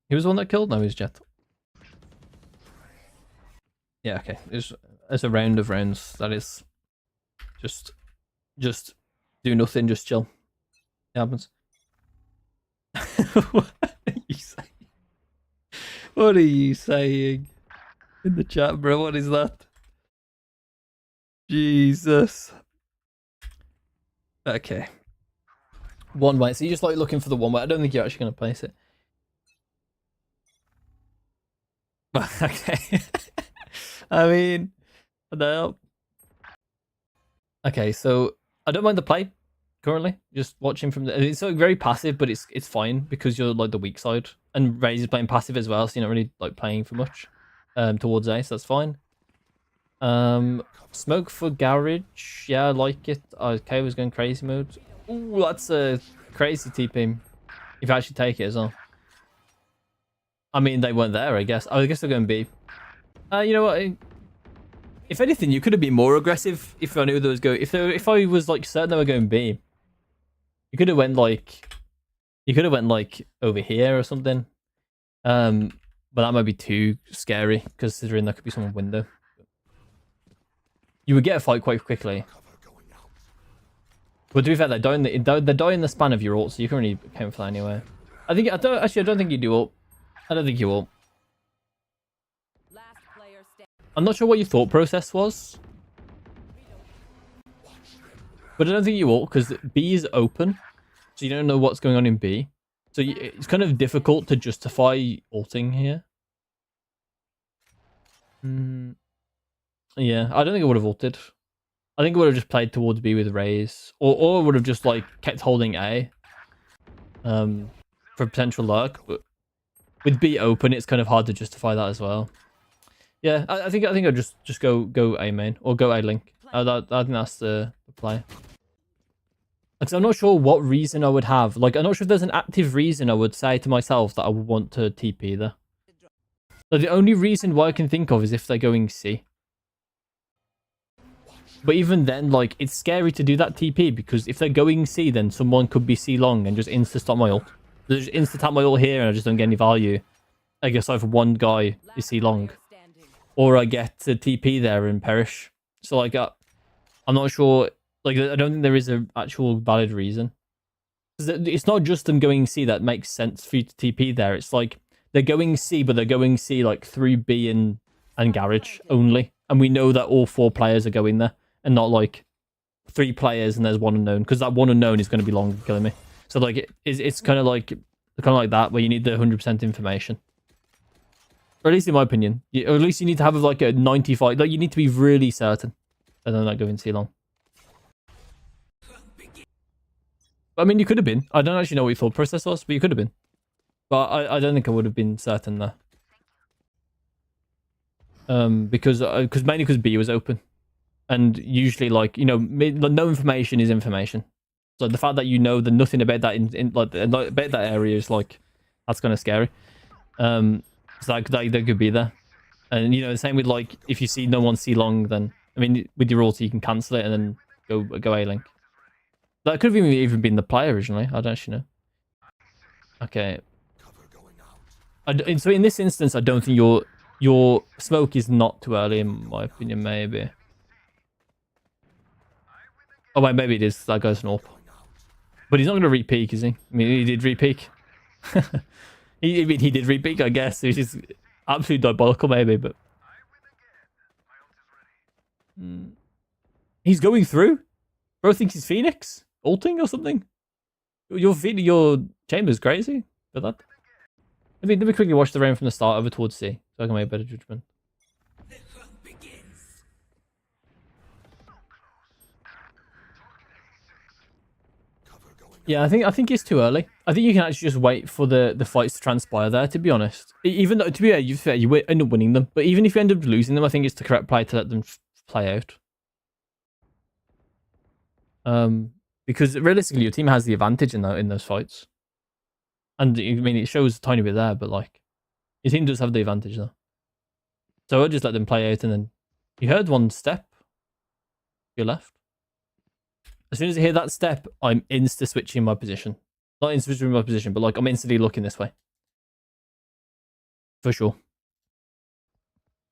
He was the one that killed? No, he was Jet. Yeah, okay. It's a round of rounds, that is. Just do nothing, just chill. It happens. What are you saying? What are you saying in the chat, bro? What is that? Jesus. Okay. One way. So you're just like looking for the one way. I don't think you're actually going to place it. Okay. I mean, I don't know. Okay, so I don't mind the play currently. Just watching from the, it's like very passive, but it's fine because you're like the weak side, and Raze is playing passive as well, so you're not really like playing for much towards A, so that's fine. Smoke for garage, yeah, I like it. Okay, was going crazy mode. Ooh, that's a crazy TP. If you actually take it as well. I mean, they weren't there, I guess. Oh, I guess they're going B. You know what? If anything, you could have been more aggressive if I knew there was going. If I was like certain they were going B, you could have went like over here or something. But that might be too scary considering there could be someone window. You would get a fight quite quickly. But to be fair, they die in the span of your ult, so you can really count for that anyway. I don't think you do ult. I don't think you ult. I'm not sure what your thought process was. But I don't think you ult, because B is open. So you don't know what's going on in B. So it's kind of difficult to justify ulting here. Yeah, I don't think I would have ulted. I think I would have just played towards B with Raze. Or would have just like kept holding A. For potential lurk. But with B open, it's kind of hard to justify that as well. Yeah, I think I'll just go A main or go A link. I think that's the play. Because I'm not sure what reason I would have. Like, I'm not sure if there's an active reason I would say to myself that I would want to TP there. So the only reason why I can think of is if they're going C. But even then, like, it's scary to do that TP because if they're going C, then someone could be C long and just insta-stop my ult. They just insta-tap my ult here and I just don't get any value. I guess if one guy is C long. Or I get to TP there and perish. So, like, I'm not sure. Like, I don't think there is an actual valid reason. It's not just them going C that makes sense for you to TP there. It's like they're going C, but they're going C like through B and garage only. And we know that all 4 players are going there. And not like 3 players and there's one unknown. Because that one unknown is going to be long killing me. So, like, it's kind of like that where you need the 100% information. Or at least in my opinion. Or at least you need to have like a 95. Like, you need to be really certain. And then not going too long. I mean, you could have been. I don't actually know what your thought process was, but you could have been. But I don't think I would have been certain there. Mainly because B was open. And usually, like, you know, no information is information. So the fact that you know nothing about that about that area is like, that's kind of scary. So that could be there. And, you know, the same with, like, if you see no one C long, then, I mean, with your ulti, you can cancel it and then go A-link. That could have even been the play originally. I don't actually know. Okay. So in this instance, I don't think your smoke is not too early, in my opinion, maybe. Oh, wait, maybe it is. That goes north. But he's not going to re-peak, is he? I mean, he did re-peak. he did re-peak, I guess. Which is absolutely diabolical, maybe, but... He's going through? Bro thinks he's Phoenix? Ulting or something? Your chamber's crazy for that. Let me quickly watch the rain from the start over towards C, so I can make a better judgment. Yeah, I think it's too early. I think you can actually just wait for the fights to transpire there, to be honest. Even though, to be fair, you end up winning them. But even if you end up losing them, I think it's the correct play to let them play out. Because realistically, your team has the advantage in those fights. And, I mean, it shows a tiny bit there, but, like, your team does have the advantage, though. So I'll just let them play out, and then... You heard one step. Your left. As soon as I hear that step, I'm insta-switching my position. Not insta-switching my position, but, like, I'm instantly looking this way. For sure.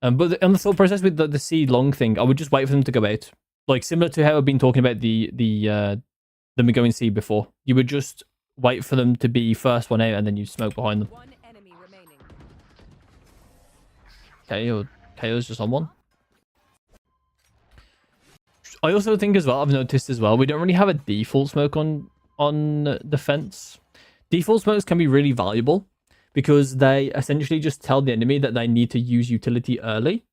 But on the thought process with the C long thing, I would just wait for them to go out. Like, similar to how I've been talking about them going C before. You would just wait for them to be first one out, and then you smoke behind them. One enemy remaining. KO's just on one. I also think as well, I've noticed as well, we don't really have a default smoke on defense. Default smokes can be really valuable because they essentially just tell the enemy that they need to use utility early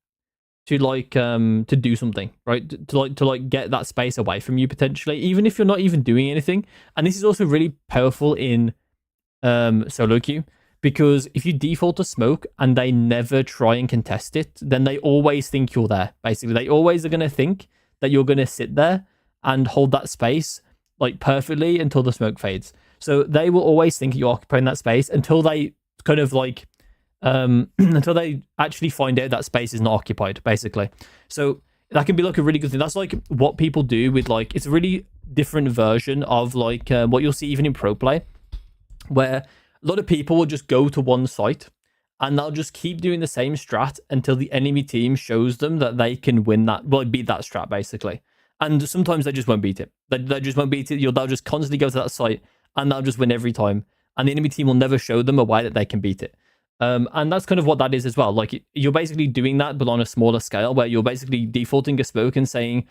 to to do something, right? To get that space away from you potentially, even if you're not even doing anything. And this is also really powerful in solo queue, because if you default to smoke and they never try and contest it, then they always think you're there. Basically, they always are going to think that you're going to sit there and hold that space like perfectly until the smoke fades. So they will always think you're occupying that space until they kind of until they actually find out that space is not occupied, basically. So that can be like a really good thing. That's like what people do with like, it's a really different version of like what you'll see even in pro play, where a lot of people will just go to one site and they'll just keep doing the same strat until the enemy team shows them that they can win that, well, beat that strat basically. And sometimes they just won't beat it. They just won't beat it. They'll just constantly go to that site and they'll just win every time. And the enemy team will never show them a way that they can beat it. And that's kind of what that is as well. Like, you're basically doing that, but on a smaller scale, where you're basically defaulting a smoke and saying,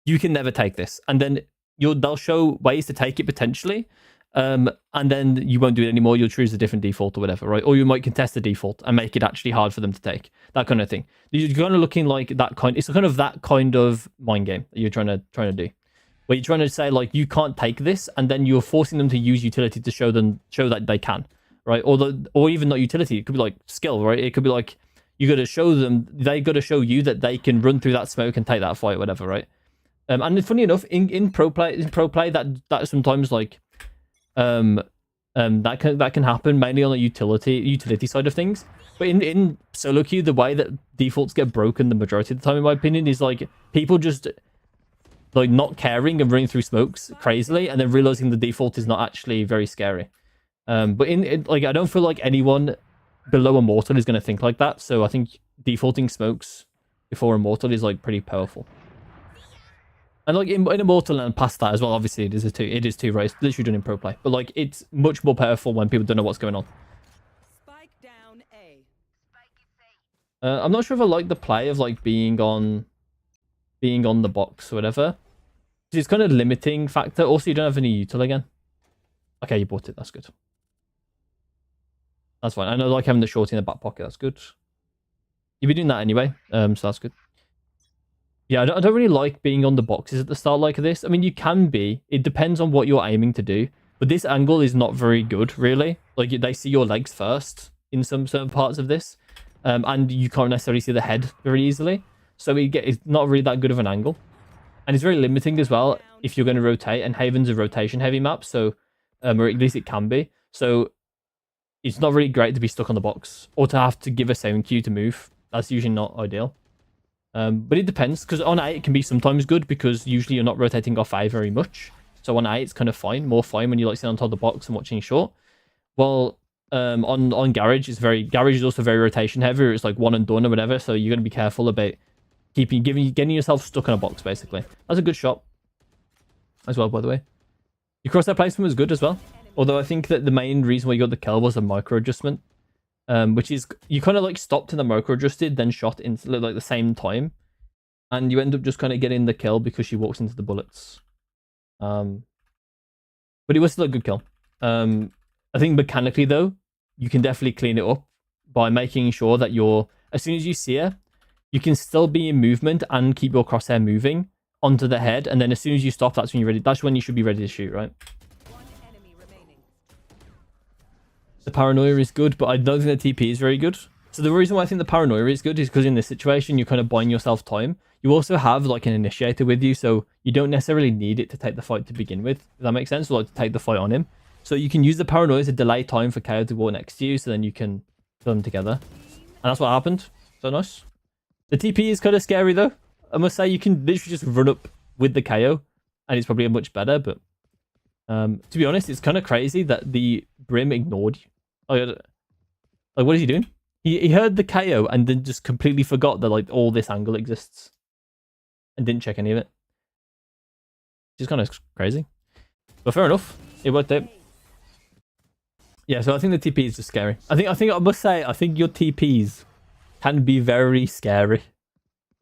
you can never take this. And then they'll show ways to take it potentially. And then you won't do it anymore. You'll choose a different default or whatever, right? Or you might contest the default and make it actually hard for them to take. That kind of thing. You're kind of looking like that kind. It's kind of that kind of mind game that you're trying to do, where you're trying to say like, you can't take this, and then you're forcing them to use utility to show that they can, right? Or even not utility. It could be like skill, right? It could be like, you got to show them. They got to show you that they can run through that smoke and take that fight, whatever, right? And funny enough, in pro play, that sometimes like. That can happen mainly on the utility side of things. But in solo queue, the way that defaults get broken the majority of the time, in my opinion, is like people just like not caring and running through smokes crazily, and then realizing the default is not actually very scary. But in like, I don't feel like anyone below Immortal is going to think like that. So I think defaulting smokes before Immortal is like pretty powerful. And like in Immortal and past that as well, obviously it is too, right? It's literally done in pro play. But like, it's much more powerful when people don't know what's going on. Spike down A. I'm not sure if I like the play of like being on the box or whatever. It's kind of limiting factor. Also, you don't have any util again. Okay, you bought it. That's good. That's fine. I know, like having the shorty in the back pocket. That's good. You'll be doing that anyway. So that's good. Yeah, I don't really like being on the boxes at the start like this. I mean, you can be. It depends on what you're aiming to do. But this angle is not very good, really. Like, they see your legs first in some certain parts of this. And you can't necessarily see the head very easily. So it's not really that good of an angle. And it's very limiting as well if you're going to rotate. And Haven's a rotation-heavy map, so or at least it can be. So it's not really great to be stuck on the box. Or to have to give a sound cue to move. That's usually not ideal. But it depends, because on A it can be sometimes good, because usually you're not rotating off A very much. So on A it's kind of fine, more fine when you're like sitting on top of the box and watching short. Well, on Garage Garage is also very rotation heavy. It's like one and done or whatever. So you're gonna be careful about getting yourself stuck in a box basically. That's a good shot as well, by the way. Your crosshair placement was good as well. Although I think that the main reason why you got the kill was a micro adjustment. Which is, you kind of like stopped in the micro adjusted, then shot in like the same time, and you end up just kind of getting the kill because she walks into the bullets. But it was still a good kill. I think mechanically though, you can definitely clean it up by making sure that as soon as you see her, you can still be in movement and keep your crosshair moving onto the head, and then as soon as you stop, that's when you're ready. That's when you should be ready to shoot, right? The paranoia is good, but I don't think the TP is very good. So the reason why I think the paranoia is good is because in this situation, you're kind of buying yourself time. You also have like an initiator with you, so you don't necessarily need it to take the fight to begin with. Does that make sense? Or like to take the fight on him. So you can use the paranoia to delay time for KO to walk next to you, so then you can kill them together. And that's what happened. So nice. The TP is kind of scary though. I must say, you can literally just run up with the KO, and it's probably much better, but to be honest, it's kind of crazy that the Brim ignored you. Like, what is he doing? He heard the KO and then just completely forgot that like all this angle exists, and didn't check any of it. Which is kind of crazy, but fair enough. It worked out. Yeah, so I think the TP is just scary. I must say, I think your TPs can be very scary.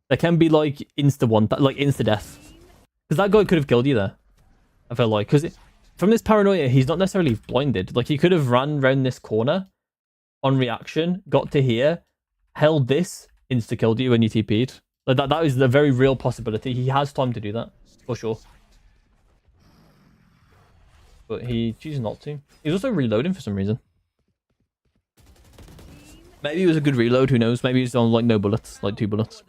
They can be like insta death, because that guy could have killed you there. I feel like, because from this paranoia, he's not necessarily blinded. Like, he could have ran around this corner on reaction, got to here, held this, insta-killed you when you TP'd. Like, that is a very real possibility. He has time to do that, for sure. But he chooses not to. He's also reloading for some reason. Maybe it was a good reload, who knows? Maybe he's on, like, no bullets, like 2 bullets.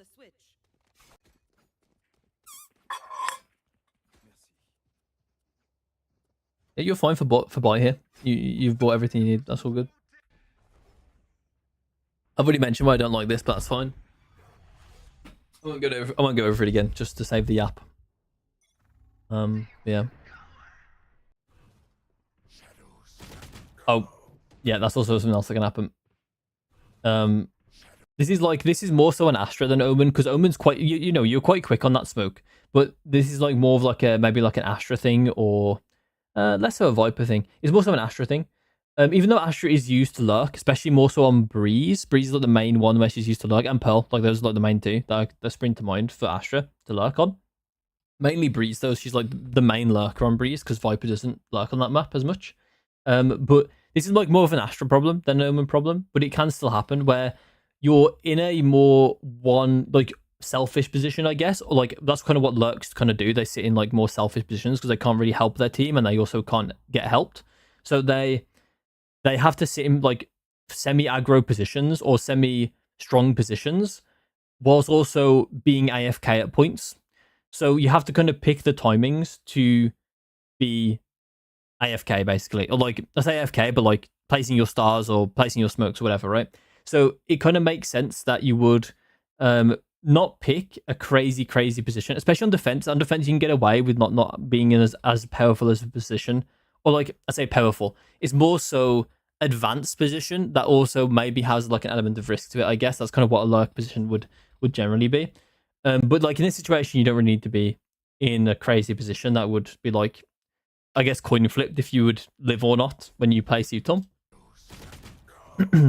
Yeah, you're fine for buy here. You've bought everything you need. That's all good. I've already mentioned why I don't like this, but that's fine. I won't go over it again just to save the app. Yeah. Oh, yeah, that's also something else that can happen. This is more so an Astra than Omen, because Omen's quite you're quite quick on that smoke, but this is like more of like a maybe like an Astra thing, or less so a Viper thing. It's more so an Astra thing. Even though Astra is used to lurk, especially more so on Breeze. Breeze is like the main one where she's used to lurk, and Pearl. Like those are like the main two that spring to mind for Astra to lurk on. Mainly Breeze though, she's like the main lurker on Breeze because Viper doesn't lurk on that map as much. But this is like more of an Astra problem than an Omen problem, but it can still happen where you're in a more selfish position, I guess, or like that's kind of what lurks kind of do. They sit in like more selfish positions because they can't really help their team, and they also can't get helped. So they have to sit in like semi-aggro positions or semi-strong positions, whilst also being AFK at points. So you have to kind of pick the timings to be AFK, basically. Or like, I say AFK, but like placing your stars or placing your smokes or whatever, right? So it kind of makes sense that you would not pick a crazy position, especially on defense. On defense, you can get away with not being in as powerful as a position. Or like, I say powerful. It's more so advanced position that also maybe has like an element of risk to it, I guess. That's kind of what a lurk position would generally be. But like in this situation, you don't really need to be in a crazy position. That would be like, I guess, coin flipped if you would live or not when you play Sutom.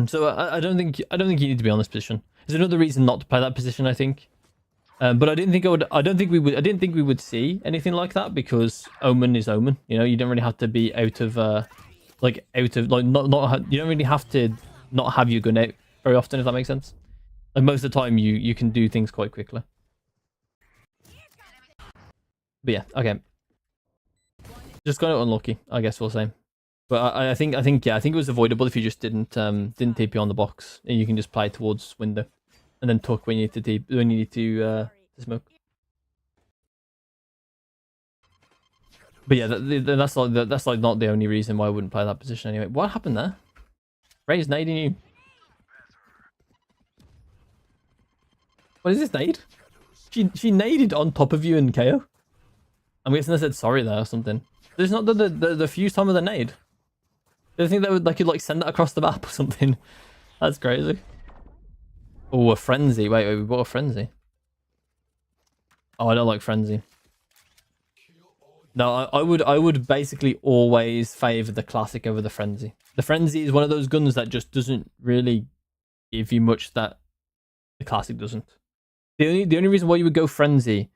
So I don't think you need to be on this position. There's another reason not to play that position, I think. But I didn't think we would see anything like that because Omen is Omen. You know, you don't really have to be you don't really have to not have your gun out very often, if that makes sense. Like most of the time, you can do things quite quickly. But yeah, okay. Just got unlucky, I guess we'll say. But I think it was avoidable if you just didn't TP on the box, and you can just play towards window, and then tuck when you need to smoke. But yeah, that's like not the only reason why I wouldn't play that position anyway. What happened there? Ray's nading you. What is this nade? She naded on top of you and KO. I'm guessing I said sorry there or something. There's not the fuse time of the nade. Do you think they could like send that across the map or something? That's crazy. Oh, a frenzy. Wait, we bought a frenzy. Oh, I don't like frenzy. No, I would basically always favor the classic over the frenzy. The frenzy is one of those guns that just doesn't really give you much that the classic doesn't. The only reason why you would go frenzy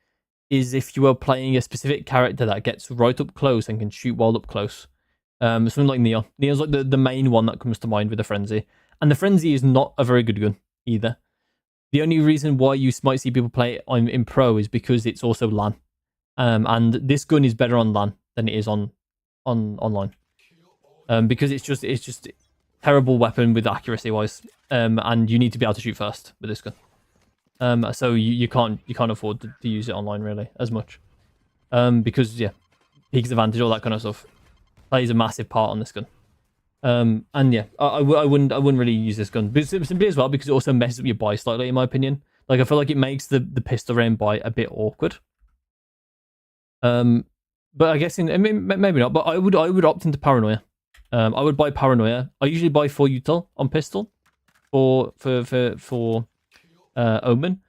is if you are playing a specific character that gets right up close and can shoot while up close. Something like Neon. Neon's like the main one that comes to mind with the frenzy. And the frenzy is not a very good gun either. The only reason why you might see people play it in pro is because it's also LAN. And this gun is better on LAN than it is on online. Because it's just terrible weapon with accuracy wise. And you need to be able to shoot first with this gun. So you can't afford to use it online really as much. Because yeah, peaks advantage, all that kind of stuff plays a massive part on this gun. And yeah, I wouldn't really use this gun, but simply as well because it also messes up your buy slightly, in my opinion. Like I feel like it makes the pistol round buy a bit awkward. But I guess maybe not. But I would opt into Paranoia. I would buy Paranoia. I usually buy 4 util on pistol for Omen,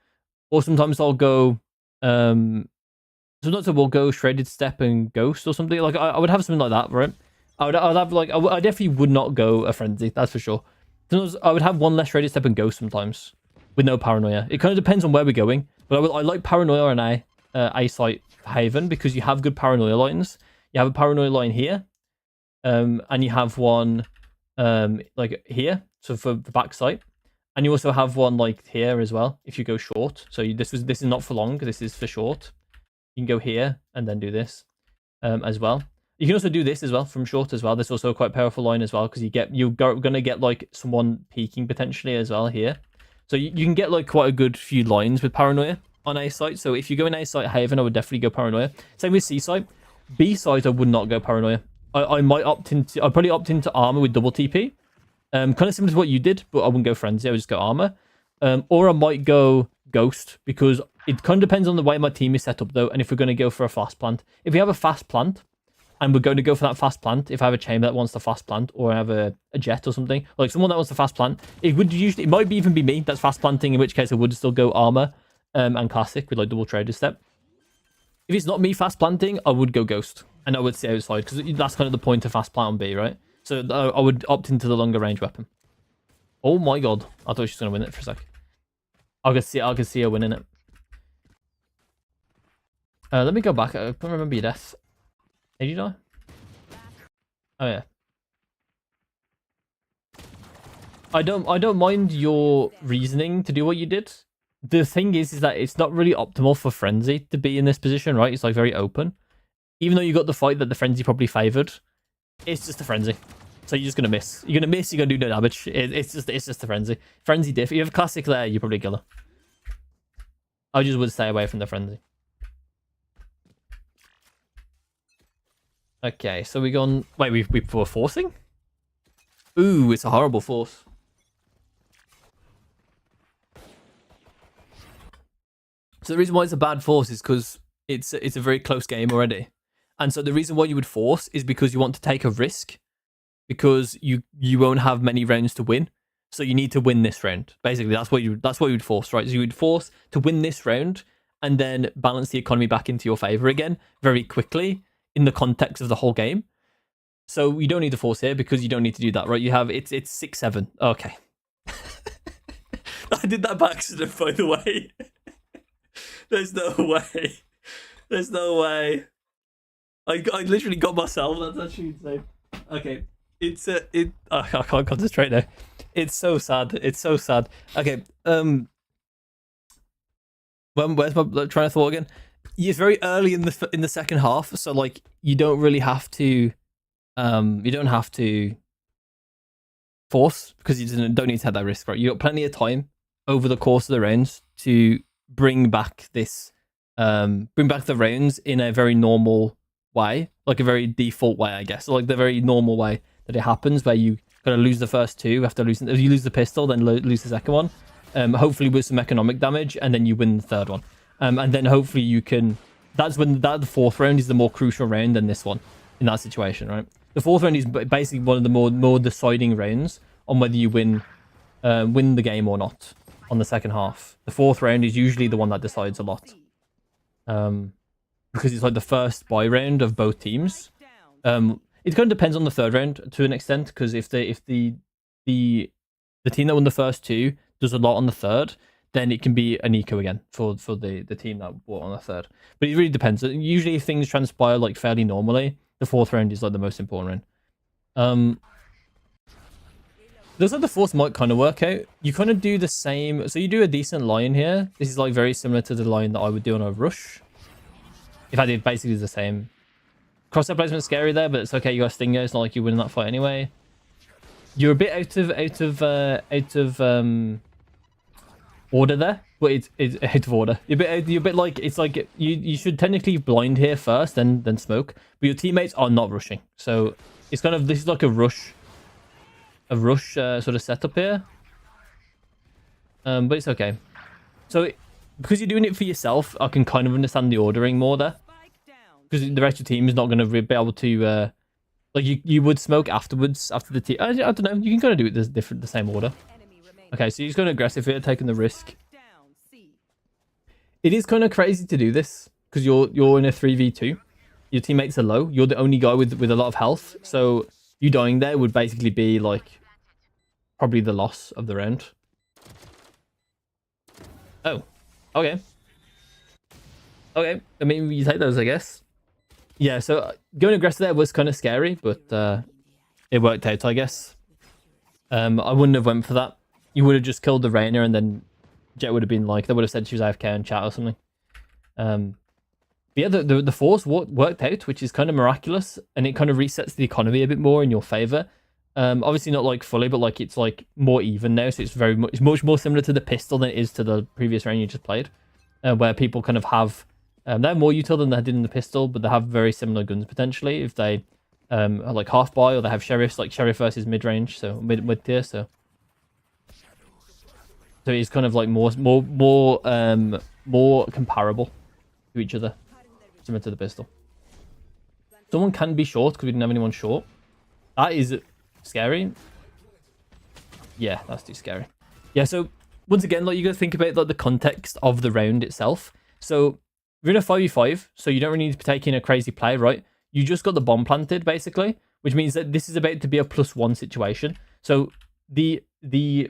or sometimes I'll go sometimes I will go Shredded Step and Ghost or something. Like I would have something like that, right? I definitely would not go a Frenzy, that's for sure. Sometimes I would have one less Shredded Step and Ghost sometimes with no Paranoia. It kind of depends on where we're going, but I like Paranoia and A site Haven because you have good Paranoia lines. You have a Paranoia line here, and you have one like here, so for the back site, and you also have one like here as well if you go short. So this is not for long, this is for short. You can go here and then do this as well. You can also do this as well from short as well. This is also a quite powerful line as well because you're gonna get like someone peeking potentially as well here. So you can get like quite a good few lines with Paranoia on A site. So if you go in A site Haven, I would definitely go Paranoia. Same with C site. B site, I would not go Paranoia. I might I'd probably opt into Armor with double TP. Kind of similar to what you did, but I wouldn't go Frenzy. I would just go Armor. Or I might go Ghost because It kind of depends on the way my team is set up, though, and if we're going to go for a fast plant. If we have a fast plant, and we're going to go for that fast plant, if I have a chamber that wants the fast plant, or I have a jet or something, like someone that wants the fast plant, it might even be me that's fast planting, in which case I would still go armor and classic with like double trader step. If it's not me fast planting, I would go ghost, and I would stay outside, because that's kind of the point of fast plant on B, right? So I would opt into the longer range weapon. Oh my god, I thought she was going to win it for a sec. I could see her winning it. Let me go back. I can't remember your death. Did you die? Oh yeah. I don't mind your reasoning to do what you did. The thing is that it's not really optimal for Frenzy to be in this position, right? It's like very open. Even though you got the fight that the Frenzy probably favored, it's just a Frenzy. So you're just gonna miss. You're gonna miss. You're gonna do no damage. It's just a Frenzy. Frenzy diff. If you have a classic there, you probably kill her. I just would stay away from the Frenzy. Okay, so we gone. Wait, we were forcing? Ooh, it's a horrible force. So the reason why it's a bad force is because it's a very close game already, and so the reason why you would force is because you want to take a risk, because you won't have many rounds to win, so you need to win this round. Basically, that's what you would force, right? So you would force to win this round, and then balance the economy back into your favor again very quickly, in the context of the whole game. So you don't need to force here because you don't need to do that, right? You have it's 6-7. Okay. I did that by accident, by the way. There's no way. There's no way. I literally got myself. That's actually insane. Okay. I can't concentrate now. It's so sad. It's so sad. Okay. Where's my train of thought again? It's very early in the second half, so like you don't really have to you don't have to force, because you don't need to have that risk, right? You got plenty of time over the course of the rounds to bring back the rounds in a very normal way, like a very default way, I guess, like the very normal way that it happens, where you gotta lose the first two after losing. If you lose the pistol, then lose the second one, hopefully with some economic damage, and then you win the third one. And then hopefully you can. That's when the fourth round is the more crucial round than this one in that situation, right? The fourth round is basically one of the more deciding rounds on whether you win the game or not on the second half. The fourth round is usually the one that decides a lot, because it's like the first buy round of both teams. It kind of depends on the third round to an extent, because if the team that won the first two does a lot on the third, then it can be an eco again for the team that won on the third. But it really depends. Usually if things transpire like fairly normally, the fourth round is like the most important round. Looks like the fourth might kind of work out. You kind of do the same. So you do a decent line here. This is like very similar to the line that I would do on a rush. If I did basically the same. Crosshair placement scary there, but it's okay. You got a stinger. It's not like you win that fight anyway. You're a bit out of order there, but it's out of order. You're a bit like, it's like you should technically blind here first, then smoke. But your teammates are not rushing, so it's kind of, this is like a rush sort of setup here. But it's okay. So because you're doing it for yourself, I can kind of understand the ordering more there, because the rest of the team is not going to be able to like you would smoke afterwards after the team. I don't know. You can kind of do it the same order. Okay, so he's going aggressive here, taking the risk. It is kind of crazy to do this because you're in a 3v2. Your teammates are low. You're the only guy with a lot of health. So you dying there would basically be like probably the loss of the round. Oh, okay. Okay, I mean, you take those, I guess. Yeah, so going aggressive there was kind of scary, but it worked out, I guess. I wouldn't have went for that. You would have just killed the Reyna, and then Jet would have been like, they would have said she was AFK in chat or something. But yeah, the force worked out, which is kind of miraculous, and it kind of resets the economy a bit more in your favor. Obviously not like fully, but like it's like more even now, so it's much more similar to the pistol than it is to the previous round you just played, where people kind of have they have more util than they did in the pistol, but they have very similar guns potentially if they are like half buy, or they have sheriffs, like sheriff versus mid range, so mid tier. So it's kind of like more more comparable to each other, similar to the pistol. Someone can be short because we didn't have anyone short. That is scary. Yeah, that's too scary. Yeah, so once again, like, you got to think about like the context of the round itself. So we're in a 5v5, so you don't really need to be taking a crazy play, right? You just got the bomb planted, basically, which means that this is about to be a +1 situation. So the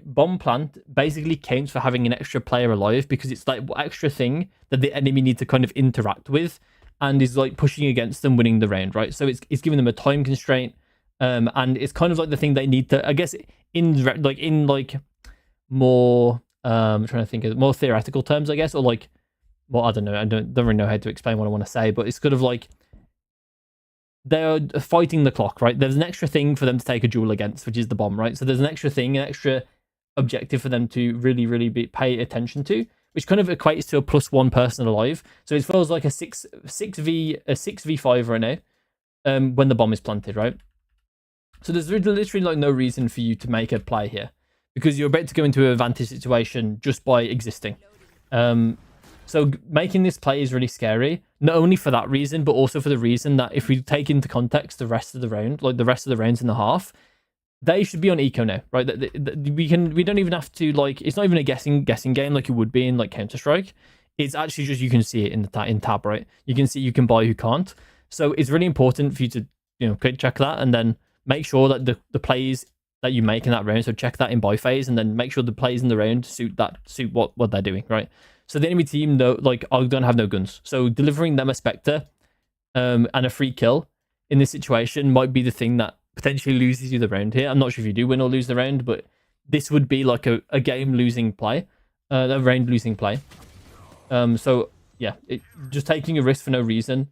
bomb plant basically counts for having an extra player alive, because it's like what extra thing that the enemy need to kind of interact with, and is like pushing against them, winning the round, right? So it's giving them a time constraint, and it's kind of like the thing they need to, I guess, in more I'm trying to think of more theoretical terms, I guess, or like, well, I don't know, I don't really know how to explain what I want to say, but it's kind of like they're fighting the clock, right? There's an extra thing for them to take a duel against, which is the bomb, right? So there's an extra thing, an extra objective for them to really pay attention to, which kind of equates to a +1 person alive. So it feels like a 6v5 right now, when the bomb is planted, right? So there's literally like no reason for you to make a play here, because you're about to go into an advantage situation just by existing. So making this play is really scary, not only for that reason, but also for the reason that if we take into context the rest of the round, like the rest of the rounds in the half, they should be on eco now, right? We don't even have to, like, it's not even a guessing game like it would be in like Counter-Strike. It's actually just, you can see it in the in tab, right? You can see you can buy, who can't. So it's really important for you to, check that, and then make sure that the plays that you make in that round, so check that in buy phase, and then make sure the plays in the round suit what they're doing, right? So the enemy team, though, like, don't have no guns. So delivering them a Spectre and a free kill in this situation might be the thing that potentially loses you the round here. I'm not sure if you do win or lose the round, but this would be like a game-losing play, a round-losing play. So, yeah, just taking a risk for no reason,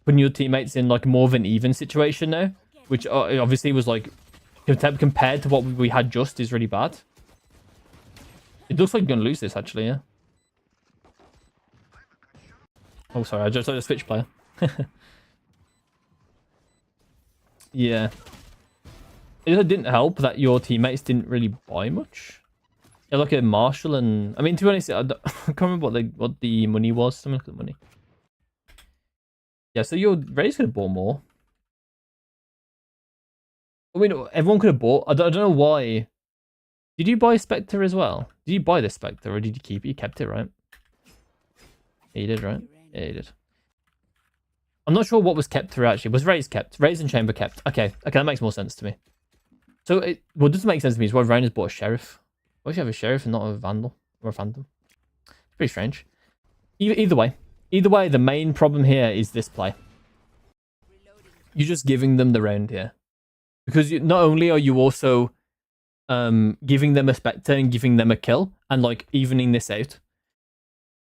putting your teammates in, like, more of an even situation now, which obviously was, like, compared to what we had just, is really bad. It looks like you're going to lose this, actually, yeah. Oh, sorry, I just saw a switch player. Yeah. It didn't help that your teammates didn't really buy much. Yeah, look at Marshall and... I mean, to be honest, I can't remember what the money was. Let me look at the money. Yeah, so your Rays could have bought more. I mean, everyone could have bought... I don't know why. Did you buy Spectre as well? Did you buy this Spectre, or did you keep it? You kept it, right? Yeah, you did, right? Yeah, you did. I'm not sure what was kept through, actually. Was Rays kept? Rays and Chamber kept. Okay, that makes more sense to me. So, what doesn't make sense to me is why Ryan has bought a Sheriff. Why should you have a Sheriff and not a Vandal or a Phantom? It's pretty strange. Either way, the main problem here is this play. You're just giving them the round here. Because not only are you also giving them a Spectre and giving them a kill, and like evening this out,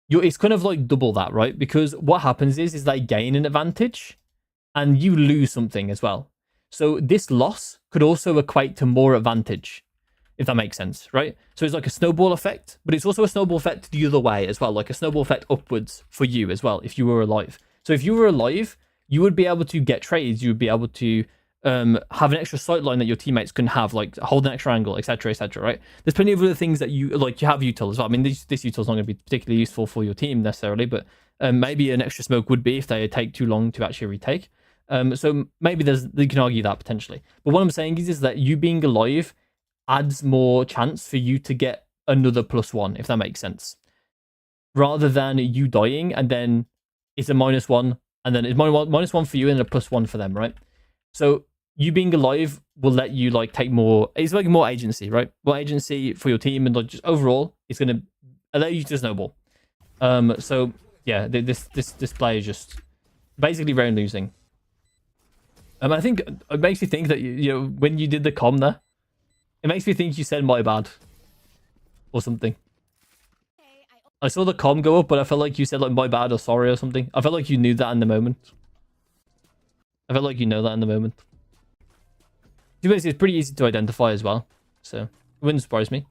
it's kind of like double that, right? Because what happens is they gain an advantage and you lose something as well. So this loss could also equate to more advantage, if that makes sense, right? So it's like a snowball effect, but it's also a snowball effect the other way as well, like a snowball effect upwards for you as well, if you were alive. So if you were alive, you would be able to get trades, you would be able to have an extra sight line that your teammates can have, like hold an extra angle, etc, right? There's plenty of other things that you have util as well. I mean, this util is not going to be particularly useful for your team necessarily, but maybe an extra smoke would be if they take too long to actually retake. So maybe you can argue that potentially. But what I'm saying is that you being alive adds more chance for you to get another +1, if that makes sense. Rather than you dying and then it's a -1 and then it's -1 for you and a +1 for them, right? So you being alive will let you like take more. It's like more agency, right? More agency for your team, and like just overall, it's gonna allow you to snowball. So yeah, this play is just basically round losing. I think it makes me think that when you did the comm there, it makes me think you said my bad or something. I saw the comm go up, but I felt like you said like my bad or sorry or something. I felt like you knew that in the moment. I felt like you know that in the moment. It's pretty easy to identify as well, so it wouldn't surprise me.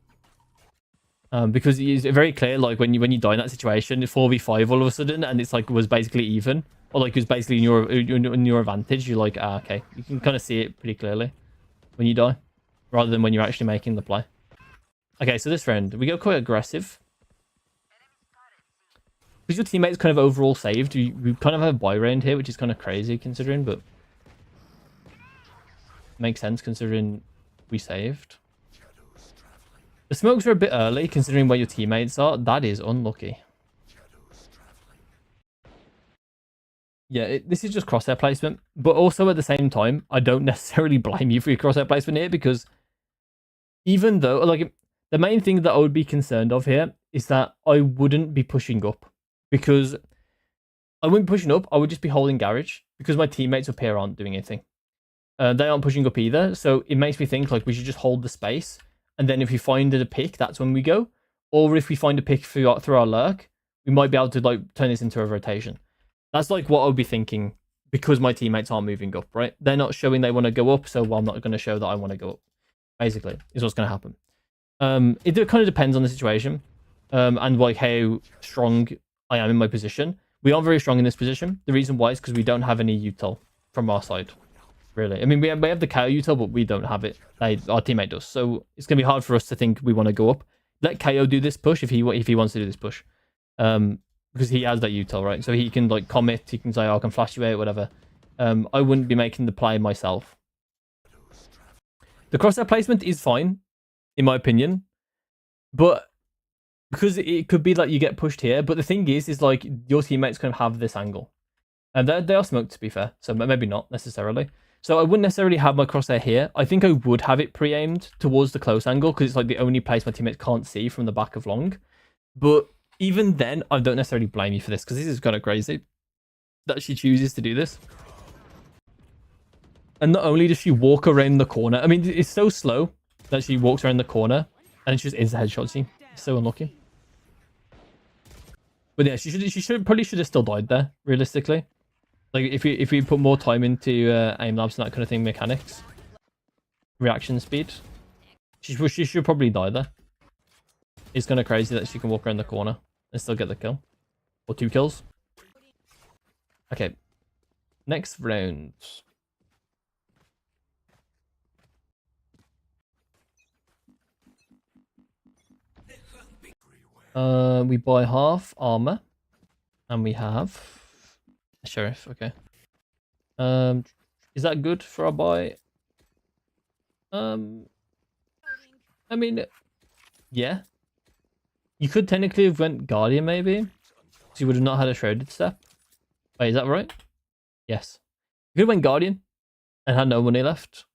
Because it's very clear, like when you die in that situation, 4v5 all of a sudden, and it's like was basically even, or like it was basically in your advantage. You're like, okay, you can kind of see it pretty clearly when you die, rather than when you're actually making the play. Okay, so this round we go quite aggressive. because your teammates kind of overall saved, we kind of have a buy round here, which is kind of crazy considering, but makes sense considering we saved. The smokes are a bit early considering where your teammates are. That is unlucky. Yeah, this is just crosshair placement, but also at the same time, I don't necessarily blame you for your crosshair placement here, because even though, like, the main thing that I would be concerned of here is that I wouldn't be pushing up, because I wouldn't be pushing up. I would just be holding garage because my teammates up here aren't doing anything. They aren't pushing up either, so it makes me think like we should just hold the space, and then if we find a pick, that's when we go. Or if we find a pick through our lurk, we might be able to like turn this into a rotation. That's like what I would be thinking, because my teammates aren't moving up, right? They're not showing they want to go up, so I'm not going to show that I want to go up. Basically, is what's going to happen. It kind of depends on the situation, and like how strong I am in my position. We aren't very strong in this position. The reason why is because we don't have any util from our side, really. I mean, we have the KO util, but we don't have it. Our teammate does, so it's going to be hard for us to think we want to go up. Let KO do this push if he wants to do this push. Because he has that util, right? So he can like commit, he can say, oh, I can flash you out, whatever. I wouldn't be making the play myself. The crosshair placement is fine, in my opinion. But because it could be like you get pushed here, but the thing is like your teammates kind of have this angle. And they are smoked, to be fair, so maybe not necessarily. So I wouldn't necessarily have my crosshair here. I think I would have it pre-aimed towards the close angle, because it's like the only place my teammates can't see from the back of long. But even then, I don't necessarily blame you for this, because this is kind of crazy that she chooses to do this. And not only does she walk around the corner, I mean, it's so slow that she walks around the corner and she just insta headshots you. It's so unlucky. But yeah, she probably should have still died there, realistically. Like if we put more time into aim labs and that kind of thing, mechanics, reaction speed, she should probably die there. It's kind of crazy that she can walk around the corner and still get the kill. Or 2 kills. Okay. Next round. We buy half armor. And we have a sheriff, okay. Is that good for our buy? I mean, yeah. You could technically have went Guardian, maybe. So you would have not had a Shrouded Step. Wait, is that right? Yes. You could have went Guardian and had no money left.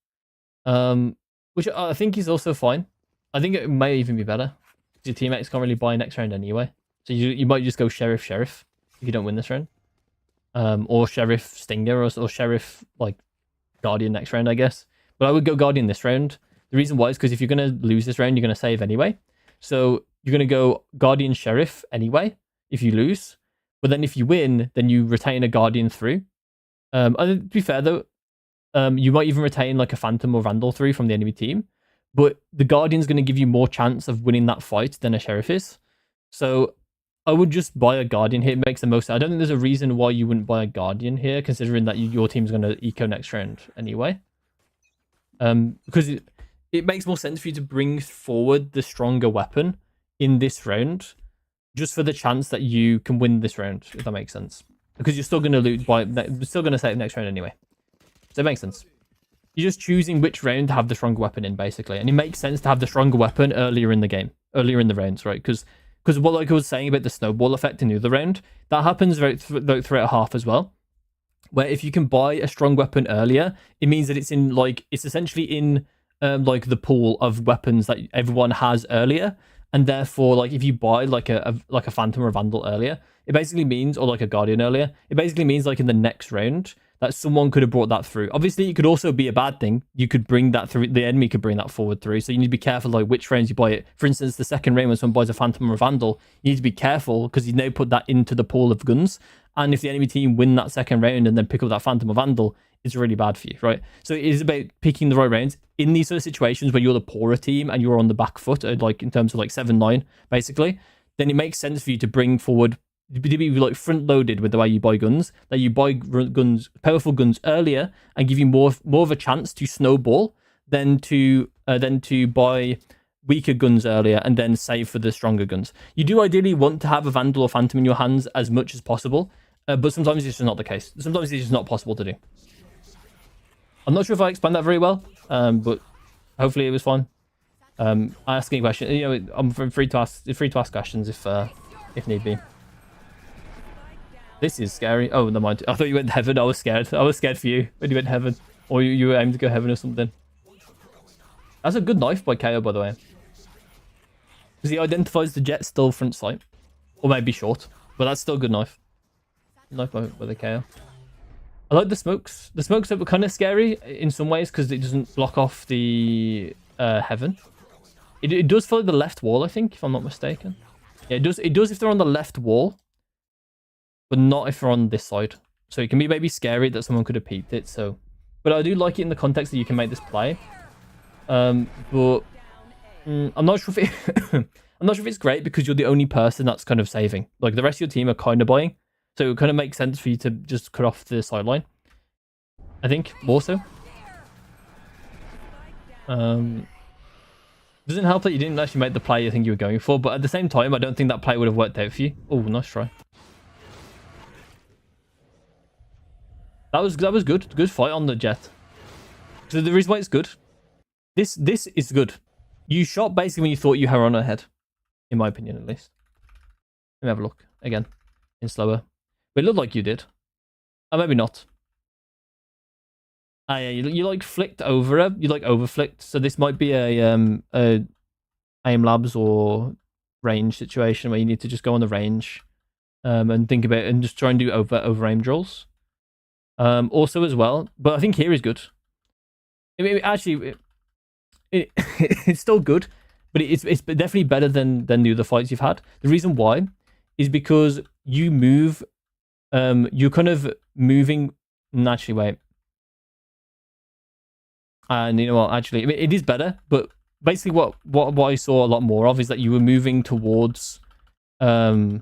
Which I think is also fine. I think it may even be better. Because your teammates can't really buy next round anyway. So you might just go Sheriff if you don't win this round. Or Sheriff Stinger, or Sheriff, like, Guardian next round, I guess. But I would go Guardian this round. The reason why is because if you're going to lose this round, you're going to save anyway. So you're going to go Guardian Sheriff anyway, if you lose. But then if you win, then you retain a Guardian through. To be fair, though, you might even retain like a Phantom or Vandal through from the enemy team. But the Guardian's going to give you more chance of winning that fight than a Sheriff is. So I would just buy a Guardian here. It makes the most sense. I don't think there's a reason why you wouldn't buy a Guardian here, considering that your team's going to eco next round anyway. Because it makes more sense for you to bring forward the stronger weapon in this round, just for the chance that you can win this round, if that makes sense. Because you're still going to lose still going to save next round anyway. So it makes sense. You're just choosing which round to have the stronger weapon in, basically. And it makes sense to have the stronger weapon earlier in the game, earlier in the rounds, right? Because what like I was saying about the snowball effect in the other round, that happens throughout half as well. Where if you can buy a strong weapon earlier, it means that it's in like it's essentially in like the pool of weapons that everyone has earlier, and therefore like if you buy like a Phantom or a Vandal earlier, it basically means, or like a Guardian earlier, it basically means like in the next round that someone could have brought that through. Obviously, it could also be a bad thing. You could bring that through. The enemy could bring that forward through. So you need to be careful like which rounds you buy it. For instance, the second round when someone buys a Phantom or a Vandal, you need to be careful because you now put that into the pool of guns. And if the enemy team win that second round and then pick up that Phantom or Vandal, it's really bad for you, right? So it is about picking the right rounds in these sort of situations where you're the poorer team and you're on the back foot, like in terms of like 7-9, basically. Then it makes sense for you to bring forward, to be like front loaded with the way you buy guns, that you buy guns, powerful guns earlier and give you more of a chance to snowball than to buy weaker guns earlier and then save for the stronger guns. You do ideally want to have a Vandal or Phantom in your hands as much as possible, but sometimes it's just not the case. Sometimes it's just not possible to do. I'm not sure if I explained that very well, but hopefully it was fine. Ask any question. You know, I'm free to ask questions if need be. This is scary. Oh, never mind. I thought you went heaven. I was scared. I was scared for you when you went heaven, or you were aiming to go heaven or something. That's a good knife by KO, by the way. Because he identifies the jet still front sight. Or maybe short. But that's still a good knife. Knife by the KO. I like the smokes. The smokes are kind of scary in some ways because it doesn't block off the heaven. It does follow the left wall, I think, if I'm not mistaken. Yeah, it does if they're on the left wall. But not if they're on this side. So it can be maybe scary that someone could have peeked it. So, but I do like it in the context that you can make this play. But I'm not sure if I'm not sure if it's great because you're the only person that's kind of saving. Like the rest of your team are kind of buying, so it kind of makes sense for you to just cut off the sideline. I think more so. Doesn't help that you didn't actually make the play you think you were going for, but at the same time, I don't think that play would have worked out for you. Oh, nice try. That was good. Good fight on the jet. So the reason why it's good. This is good. You shot basically when you thought you had her on her head. In my opinion, at least. Let me have a look. Again. In slower. But it looked like you did. Or maybe not. Ah, yeah, you like flicked over her. You like over-flicked. So this might be a aim labs or range situation where you need to just go on the range. And think about it and just try and do over aim drills. Also as well. But I think here is good. I mean, actually... it's still good, but it's definitely better than the other fights you've had. The reason why is because you move, you're kind of moving naturally. Wait, and you know what? Actually, I mean, it is better, but basically, what I saw a lot more of is that you were moving towards, putting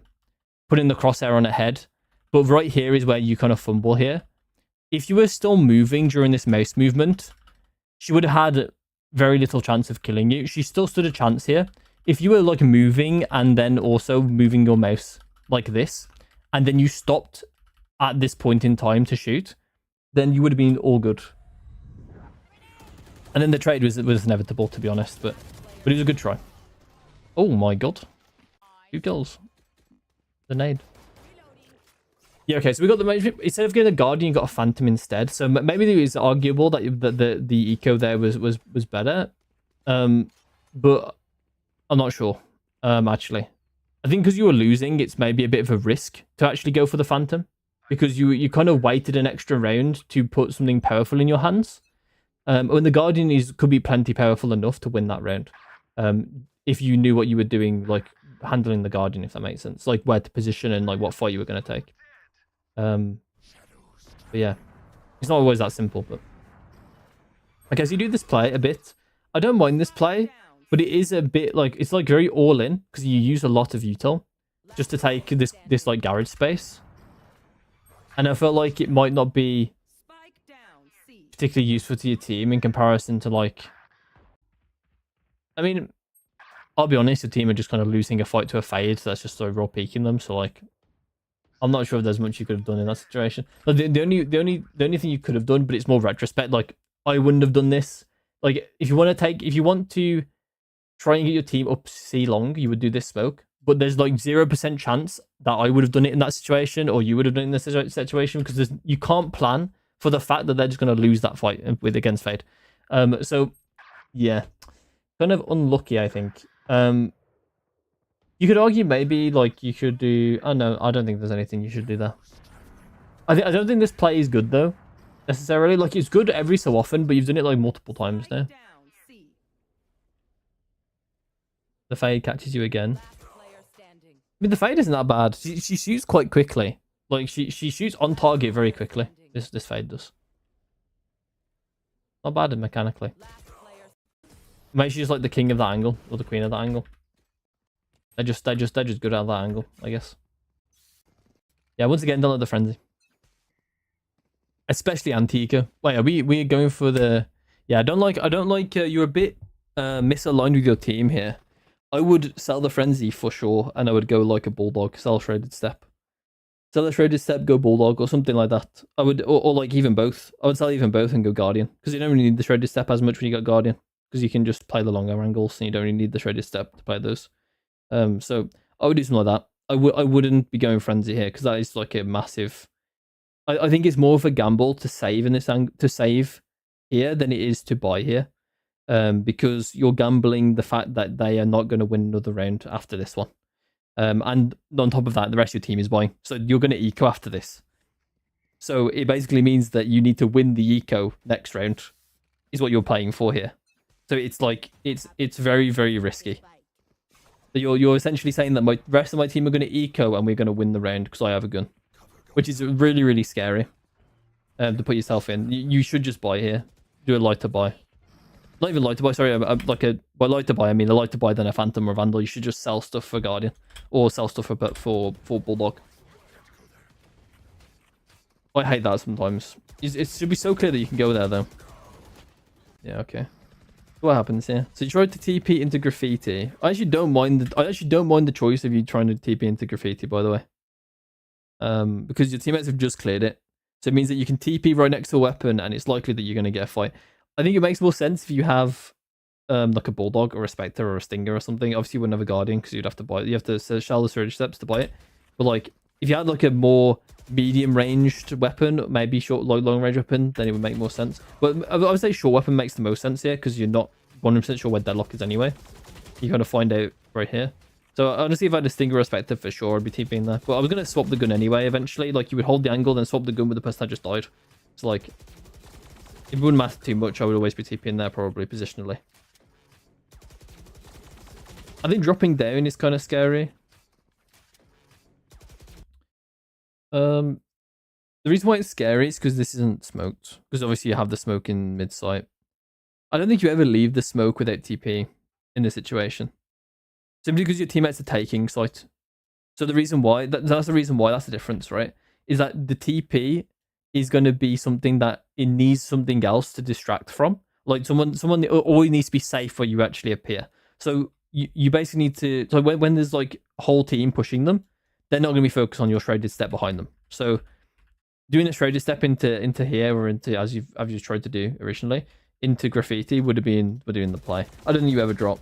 the crosshair on her head. But right here is where you kind of fumble here. If you were still moving during this mouse movement, she would have had very little chance of killing you. She still stood a chance here. If you were like moving and then also moving your mouse like this, and then you stopped at this point in time to shoot, then you would have been all good. And then the trade was inevitable, to be honest, but it was a good try. Oh my god. 2 kills. The nade. Yeah, okay, so we got the... Instead of getting a Guardian, you got a Phantom instead. So maybe it was arguable that the eco there was better. But I'm not sure, actually. I think because you were losing, it's maybe a bit of a risk to actually go for the Phantom. Because you kind of waited an extra round to put something powerful in your hands. When the Guardian could be plenty powerful enough to win that round. If you knew what you were doing, like handling the Guardian, if that makes sense. Like where to position and like what fight you were going to take. But yeah, it's not always that simple, but okay, so you do this play a bit. I don't mind this play, but it is a bit like, it's like very all in because you use a lot of util just to take this like garage space. And I felt like it might not be particularly useful to your team in comparison to like, I mean, I'll be honest, your team are just kind of losing a fight to a fade, so that's just so raw peeking them, so like, I'm not sure if there's much you could have done in that situation. Like the only thing you could have done, but it's more retrospect. Like I wouldn't have done this. Like if you want to try and get your team up C long, you would do this smoke. But there's like 0% chance that I would have done it in that situation, or you would have done it in this situation because you can't plan for the fact that they're just going to lose that fight against Fade. So yeah, kind of unlucky, I think. You could argue maybe like you should do... Oh no, I don't think there's anything you should do there. I don't think this play is good though, necessarily. Like it's good every so often, but you've done it like multiple times now. The Fade catches you again. I mean, the Fade isn't that bad. She shoots quite quickly. Like she shoots on target very quickly. This Fade does. Not bad mechanically. Maybe she's like the king of that angle or the queen of that angle. They're just good at that angle, I guess. Yeah, once again, don't let the frenzy. Especially Antica. Wait, are we going for the... Yeah, I don't like you're a bit misaligned with your team here, I would sell the frenzy for sure, and I would go like a bulldog, sell shredded step. Sell a shredded step, go bulldog, or something like that. I would, or like even both. I would sell even both and go guardian, because you don't really need the shredded step as much when you got guardian, because you can just play the longer angles, and you don't really need the shredded step to play those. So I would do something like that. I wouldn't be going frenzy here, because that is like a massive. I think it's more of a gamble to save in this to save here than it is to buy here, because you're gambling the fact that they are not going to win another round after this one. And on top of that, the rest of your team is buying. So you're going to eco after this. So it basically means that you need to win the eco next round, is what you're playing for here. So it's like, it's very, very risky. So you're essentially saying that my rest of my team are going to eco and we're going to win the round because I have a gun. Which is really, really scary to put yourself in. You should just buy here. Do a light to buy. Not even light to buy, sorry. By light to buy, I mean a light to buy than a Phantom or Vandal. You should just sell stuff for Guardian. Or sell stuff for Bulldog. I hate that sometimes. It should be so clear that you can go there, though. Yeah, okay. What happens here? So you tried to TP into Graffiti. I actually don't mind the choice of you trying to TP into Graffiti, by the way. Because your teammates have just cleared it. So it means that you can TP right next to a weapon, and it's likely that you're going to get a fight. I think it makes more sense if you have like a Bulldog or a Spectre or a Stinger or something. Obviously, you wouldn't have a Guardian because you'd have to buy it. You have to shell the surge steps to buy it. But like, if you had like a more medium ranged weapon, maybe short, long range weapon, then it would make more sense. But I would say short weapon makes the most sense here because you're not 100% sure where Deadlock is anyway. You kind of find out right here. So honestly, if I had a Stinger or a Spectre for sure, I'd be TPing there. But I was going to swap the gun anyway eventually. Like, you would hold the angle, then swap the gun with the person that just died. So like, it wouldn't matter too much. I would always be TPing there, probably, positionally. I think dropping down is kind of scary. The reason why it's scary is because this isn't smoked. Because obviously you have the smoke in mid-sight. I don't think you ever leave the smoke without TP in this situation. Simply because your teammates are taking sight. So the reason why, that's the reason why, that's the difference, right? Is that the TP is going to be something that it needs something else to distract from. Like someone always needs to be safe where you actually appear. So you basically need to, so when there's like a whole team pushing them, they're not going to be focused on your shredded step behind them. So doing a shredded step into here or into, as you've tried to do originally, into Graffiti would have been the play. I don't think you ever drop.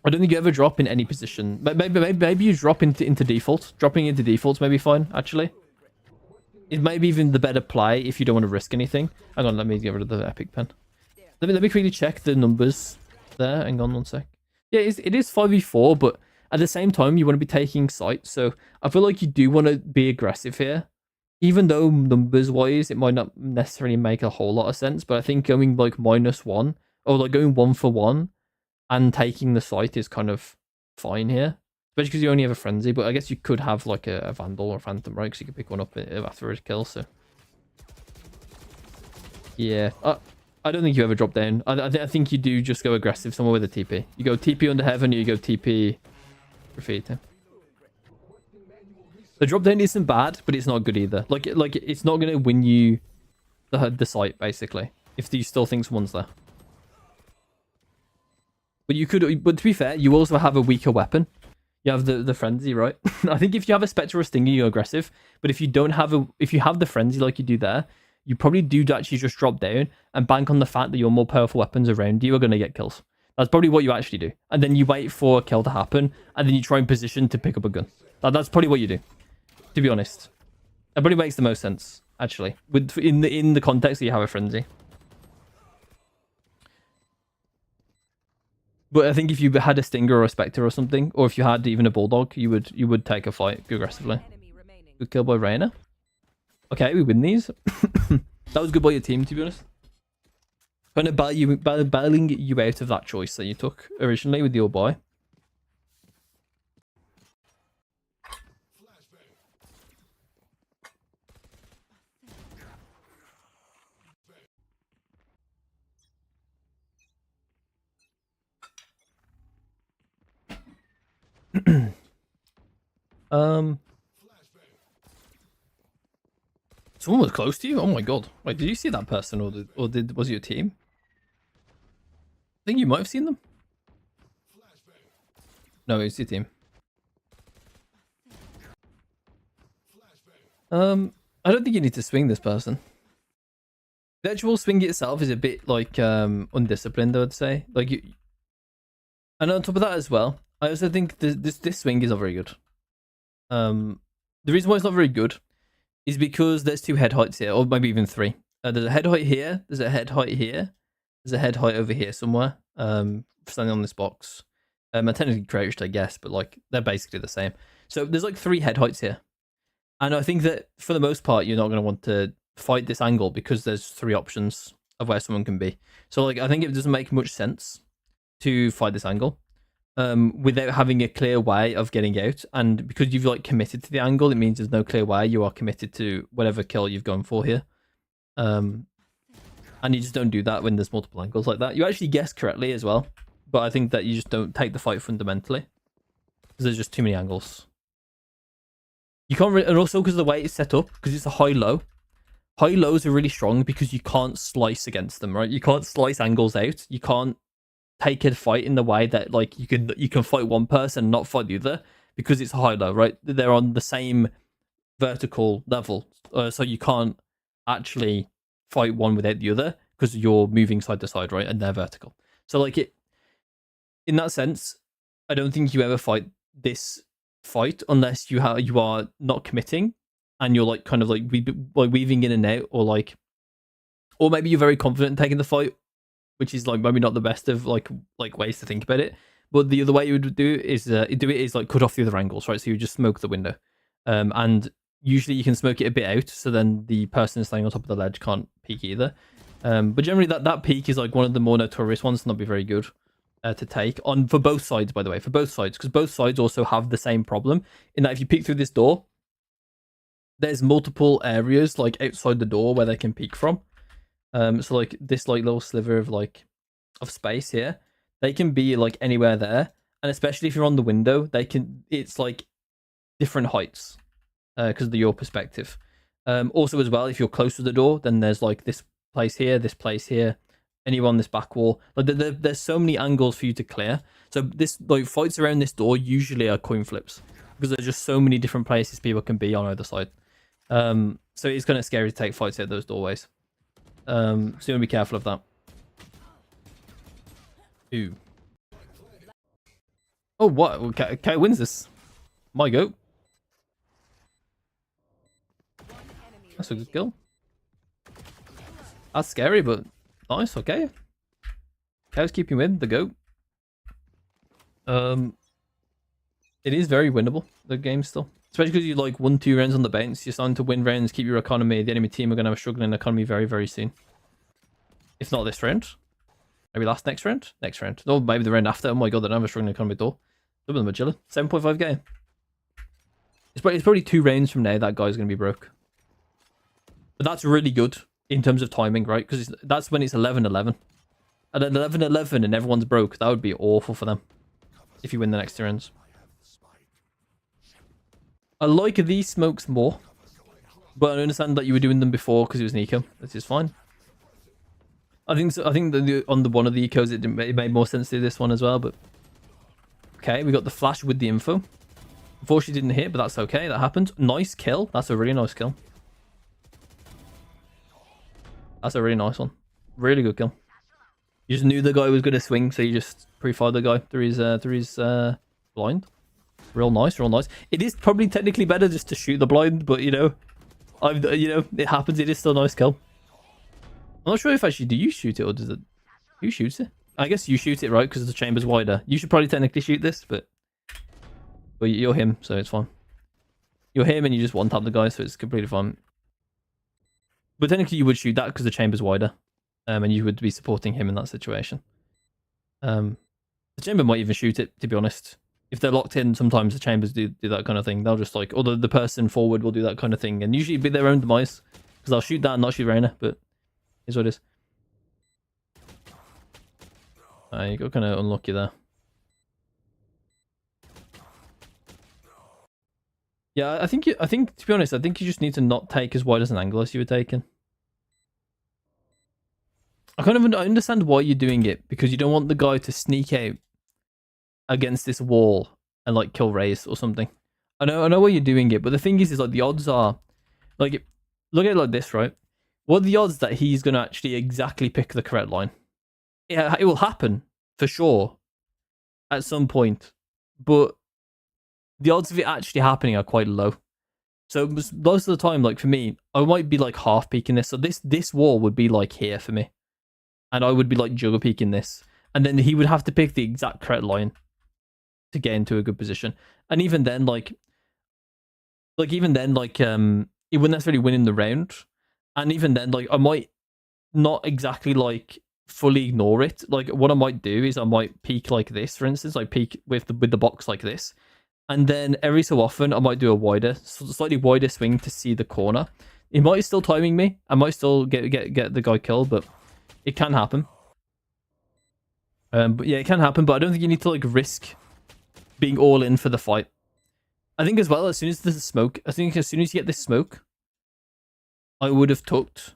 I don't think you ever drop in any position. Maybe you drop into default. Dropping into defaults may be fine, actually. It may be even the better play if you don't want to risk anything. Hang on, let me get rid of the epic pen. Let me quickly check the numbers there. Hang on one sec. Yeah, it is 5v4, but at the same time, you want to be taking sight. So I feel like you do want to be aggressive here. Even though numbers-wise, it might not necessarily make a whole lot of sense. But I think going like -1, or like going 1-for-1, and taking the site is kind of fine here. Especially because you only have a frenzy, but I guess you could have like a Vandal or Phantom, right? Because you could pick one up after a kill, so... Yeah, I don't think you ever drop down. I think you do just go aggressive somewhere with a TP. You go TP under heaven, or you go TP Graffiti. The drop down isn't bad, but it's not good either. Like it's not going to win you the site, basically, if you still think someone's there. But you could, but to be fair, you also have a weaker weapon. You have the frenzy, right? I think if you have a Spectre or a Stinger, you're aggressive. But if you don't have if you have the frenzy like you do there, you probably do actually just drop down and bank on the fact that your more powerful weapons around you are going to get kills. That's probably what you actually do. And then you wait for a kill to happen, and then you try and position to pick up a gun. That's probably what you do, to be honest. That probably makes the most sense, actually, in the context that you have a frenzy. But I think if you had a Stinger or a Spectre or something, or if you had even a Bulldog, you would take a fight aggressively. Good kill by Reyna. Okay, we win these. That was good by your team, to be honest. Kind of bailing you out of that choice that you took originally with your buy. Someone was close to you? Oh my god. Wait, did you see that person, or was it your team? think you might have seen them. No, it's your team. I don't think you need to swing this person. The actual swing itself is a bit like undisciplined, I would say. Like you, and on top of that as well, I also think this swing is not very good. The reason why it's not very good is because there's 2 head heights here, or maybe even 3. There's a head height here. There's a head height here. There's a head height over here somewhere. Standing on this box. And technically crouched, I guess, but like they're basically the same. So there's like 3 head heights here, and I think that for the most part, you're not going to want to fight this angle because there's 3 options of where someone can be. So like I think it doesn't make much sense to fight this angle without having a clear way of getting out. And because you've like committed to the angle, it means there's no clear way. You are committed to whatever kill you've gone for here. And you just don't do that when there's multiple angles like that. You actually guessed correctly as well, but I think that you just don't take the fight fundamentally because there's just too many angles. You can't and also because of the way it's set up, because it's a high-low. High-lows are really strong because you can't slice against them, right? You can't slice angles out. You can't take a fight in the way that like you can fight one person and not fight the other because it's a high-low, right? They're on the same vertical level, so you can't actually fight one without the other because you're moving side to side, right? And they're vertical. So like it, in that sense, I don't think you ever fight this fight unless you are not committing and you're like kind of like weaving in and out, or maybe you're very confident in taking the fight, which is like maybe not the best of like ways to think about it. But the other way you would do is like cut off the other angles, right? So you just smoke the window, and usually you can smoke it a bit out, so then the person standing on top of the ledge can't peek either. But generally that peek is like one of the more notorious ones to not be very good to take on for both sides, by the way, for both sides, because both sides also have the same problem in that if you peek through this door, there's multiple areas like outside the door where they can peek from. So like this like little sliver of space here, they can be like anywhere there, and especially if you're on the window, it's like different heights because of your perspective. Also as well, if you're close to the door, then there's like this place here, and you're on this back wall. Like there's so many angles for you to clear. So this like fights around this door usually are coin flips because there's just so many different places people can be on either side. So it's kind of scary to take fights out those doorways. So you want to be careful of that. Ooh. Oh, what? Okay, wins this. My goat. That's a good kill. That's scary, but nice. Okay. Housekeeping win the goat. It is very winnable, the game still. Especially because you like 1-2 rounds on the bounce. You're starting to win rounds, keep your economy. The enemy team are going to have a struggling economy very, very soon. If not this round. Maybe next round? Next round. No, maybe the round after. Oh my god, they don't have a struggling economy at all. Double the Magilla. 7.5 game. It's probably 2 rounds from now that guy's going to be broke. But that's really good in terms of timing, right? Because that's when it's 11-11. At 11-11 and everyone's broke, that would be awful for them if you win the next 2 rounds. I like these smokes more, but I understand that you were doing them before because it was an eco. This is fine. I think so. I think that on the one of the ecos it made more sense to do this one as well. But okay, we got the flash with the info. Unfortunately, didn't hit, but that's okay. That happened. Nice kill. That's a really nice kill. That's a really nice one. Really good kill. You just knew the guy was going to swing, so you just pre-fired the guy through his blind. Real nice, real nice. It is probably technically better just to shoot the blind, but you know, it happens. It is still a nice kill. I'm not sure if actually do you shoot it or does it? Who shoots it? I guess you shoot it, right? Because the chamber's wider. You should probably technically shoot this, but you're him, so it's fine. You're him, and you just one tap the guy, so it's completely fine. But technically, you would shoot that because the chamber's wider, and you would be supporting him in that situation. The chamber might even shoot it, to be honest. If they're locked in, sometimes the chambers do that kind of thing. They'll just like, or the person forward will do that kind of thing, and usually be their own demise because they'll shoot that and not shoot Reyna. But here's what it is. You got kind of unlucky there. Yeah, I think to be honest, I think you just need to not take as wide as an angle as you were taking. I I understand why you're doing it, because you don't want the guy to sneak out against this wall and like kill Raze or something. I know why you're doing it, but the thing is like the odds are like, look at it like this, right? What are the odds that he's gonna actually exactly pick the correct line? Yeah, it will happen for sure at some point, but the odds of it actually happening are quite low. So most of the time, like for me, I might be like half peeking this. So this wall would be like here for me, and I would be like juggle peeking this, and then he would have to pick the exact correct line to get into a good position. And even then, he wouldn't necessarily win in the round. And even then, like I might not exactly like fully ignore it. Like what I might do is I might peek like this, for instance, like peek with the box like this. And then every so often, I might do a slightly wider swing to see the corner. It might still timing me. I might still get the guy killed, but it can happen. But yeah, it can happen. But I don't think you need to like risk being all in for the fight. I think as well, as soon as there's a smoke, I think as soon as you get this smoke, I would have tucked.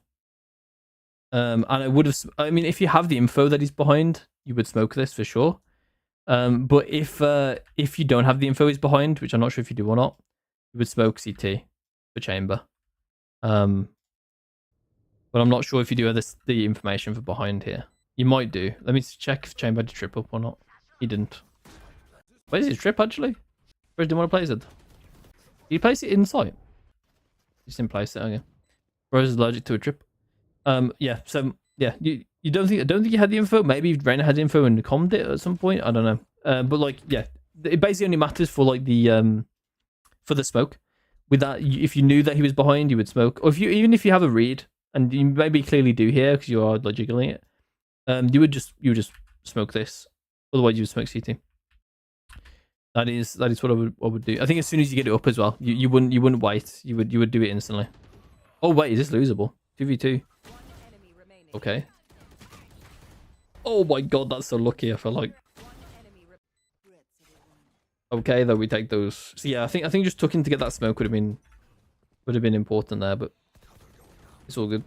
And I would have. I mean, if you have the info that he's behind, you would smoke this for sure. But if you don't have the info he's behind, which I'm not sure if you do or not, you would smoke CT for chamber. But I'm not sure if you do have the information for behind here. You might do. Let me check if chamber had to trip up or not. He didn't. Where's his trip actually? Where did he want to place it? Did he place it inside? He just didn't place it. Okay. Rose is allergic to a trip. Yeah. So yeah, you don't think you had the info? Maybe Reyna had the info and commed it at some point. I don't know. But like, yeah, it basically only matters for like the for the smoke. With that, if you knew that he was behind, you would smoke. Or even if you have a read, and you maybe clearly do here because you are like jiggling it, you would just smoke this. Otherwise, you would smoke CT. That is what I would do. I think as soon as you get it up as well, you wouldn't wait. You would do it instantly. Oh wait, is this losable? 2v2. Okay. Oh my god, that's so lucky. I feel like. Okay, though we take those. So yeah, I think just tucking to get that smoke would have been important there, but it's all good.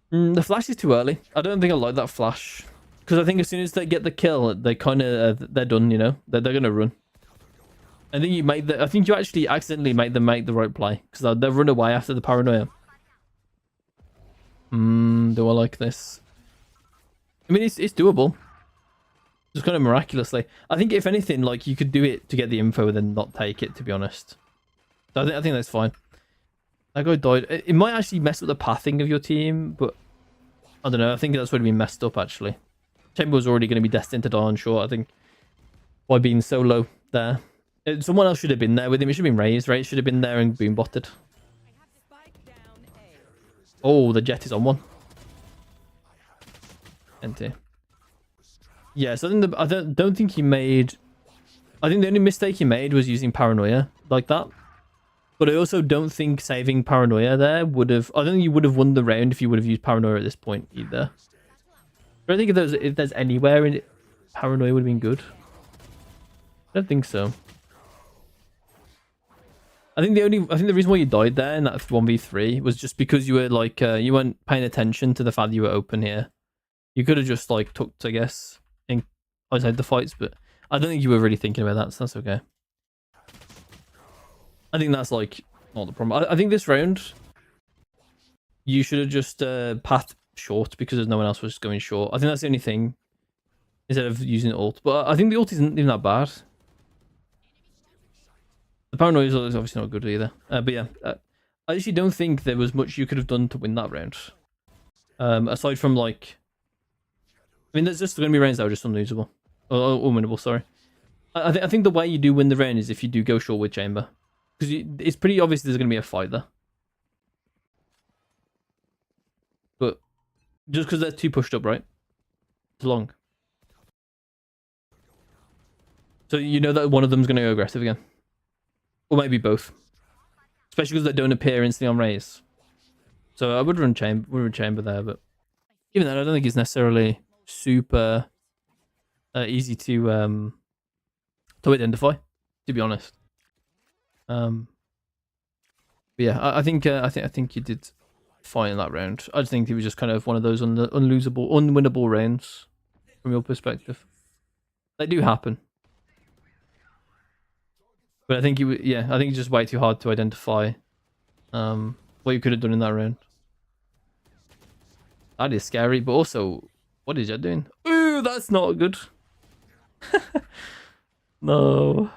The flash is too early. I don't think I like that flash because I think as soon as they get the kill, they kind of they're done. You know, they're gonna run. I think I think you actually accidentally made them make the right play because they'll run away after the paranoia. Do I like this? I mean, it's doable. Just kind of miraculously. I think if anything, like you could do it to get the info and then not take it. To be honest, so I think that's fine. That guy died. It might actually mess up the pathing of your team, but I don't know. I think that's would have been messed up actually. Chamber was already going to be destined to die on short. I think by being so low there. Someone else should have been there with him. It should have been Raze. Raze should have been there and boom botted. Oh, the jet is on one. NT. Yeah, so I don't think he made. I think the only mistake he made was using paranoia like that. But I also don't think saving paranoia there would have. I don't think you would have won the round if you would have used paranoia at this point either. I don't think if there's anywhere in it, paranoia would have been good. I don't think so. I think the reason why you died there in that 1v3 was just because you were like you weren't paying attention to the fact you were open here. You could have just like tucked, I guess, outside the fights, but I don't think you were really thinking about that, so that's okay. I think that's like not the problem. I think this round you should have just pathed short because there's no one else was going short. I think that's the only thing instead of using ult. But I think the ult isn't even that bad. The paranoia is obviously not good either. But yeah, I actually don't think there was much you could have done to win that round. Aside from like, I mean, there's just going to be rounds that are just unlosable or winnable. Sorry. I think the way you do win the round is if you do go short with chamber, because it's pretty obvious there's going to be a fight there. But just because they're too pushed up, right? It's long. So you know that one of them's going to go aggressive again. Or maybe both. Especially because they don't appear instantly on Raze. So I would run chamber there, but even then I don't think it's necessarily super easy to identify, to be honest. But yeah, I think you did fine in that round. I just think it was just kind of one of those unwinnable rounds from your perspective. They do happen. But I think I think it's just way too hard to identify what you could have done in that round. That is scary, but also, what is that doing? Ooh, that's not good. No.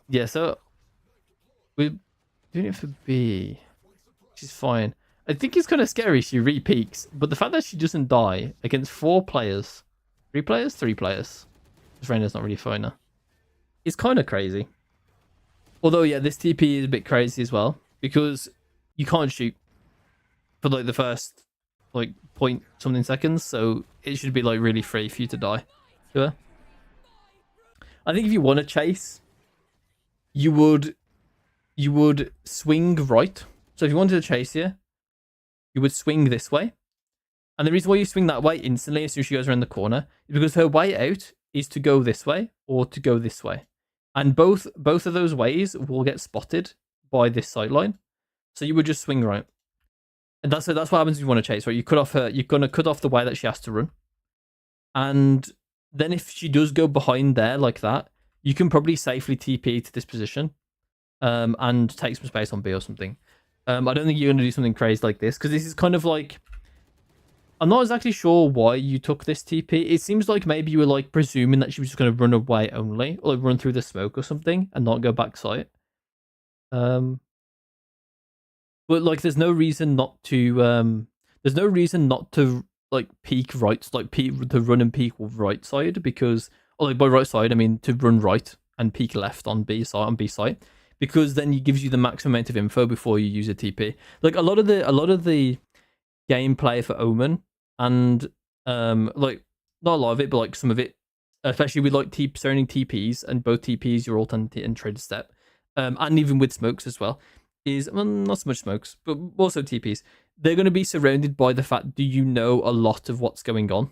Yeah, so we're doing it for B. She's fine. I think it's kind of scary she re-peaks, but the fact that she doesn't die against 4 players, 3 players, 3 players. This Reyna's not really fine. It's kind of crazy. Although, yeah, this TP is a bit crazy as well because you can't shoot for like the first like point something seconds, so it should be like really free for you to die to her. I think if you want to chase, you would swing right. So if you wanted to chase here, you would swing this way. And the reason why you swing that way instantly as soon as she goes around the corner is because her way out is to go this way or to go this way. And both of those ways will get spotted by this sideline. So you would just swing right. And that's what happens if you want to chase, right? You cut off her, you're gonna cut off the way that she has to run. And then if she does go behind there like that, you can probably safely TP to this position. And take some space on B or something. I don't think you're going to do something crazy like this, because this is kind of like... I'm not exactly sure why you took this TP. It seems like maybe you were like presuming that she was just going to run away only, or like run through the smoke or something, and not go back site. But like, there's no reason not to... there's no reason not to like peek right, like to run and peek right side, because... Or like by right side, I mean to run right and peek left on B side. Because then it gives you the maximum amount of info before you use a TP. Like a lot of the gameplay for Omen and like not a lot of it, but like some of it, especially with like surrounding TPs and both TPs, your ult and trade step, and even with smokes as well, is not so much smokes, but also TPs. They're going to be surrounded by the fact, do you know a lot of what's going on?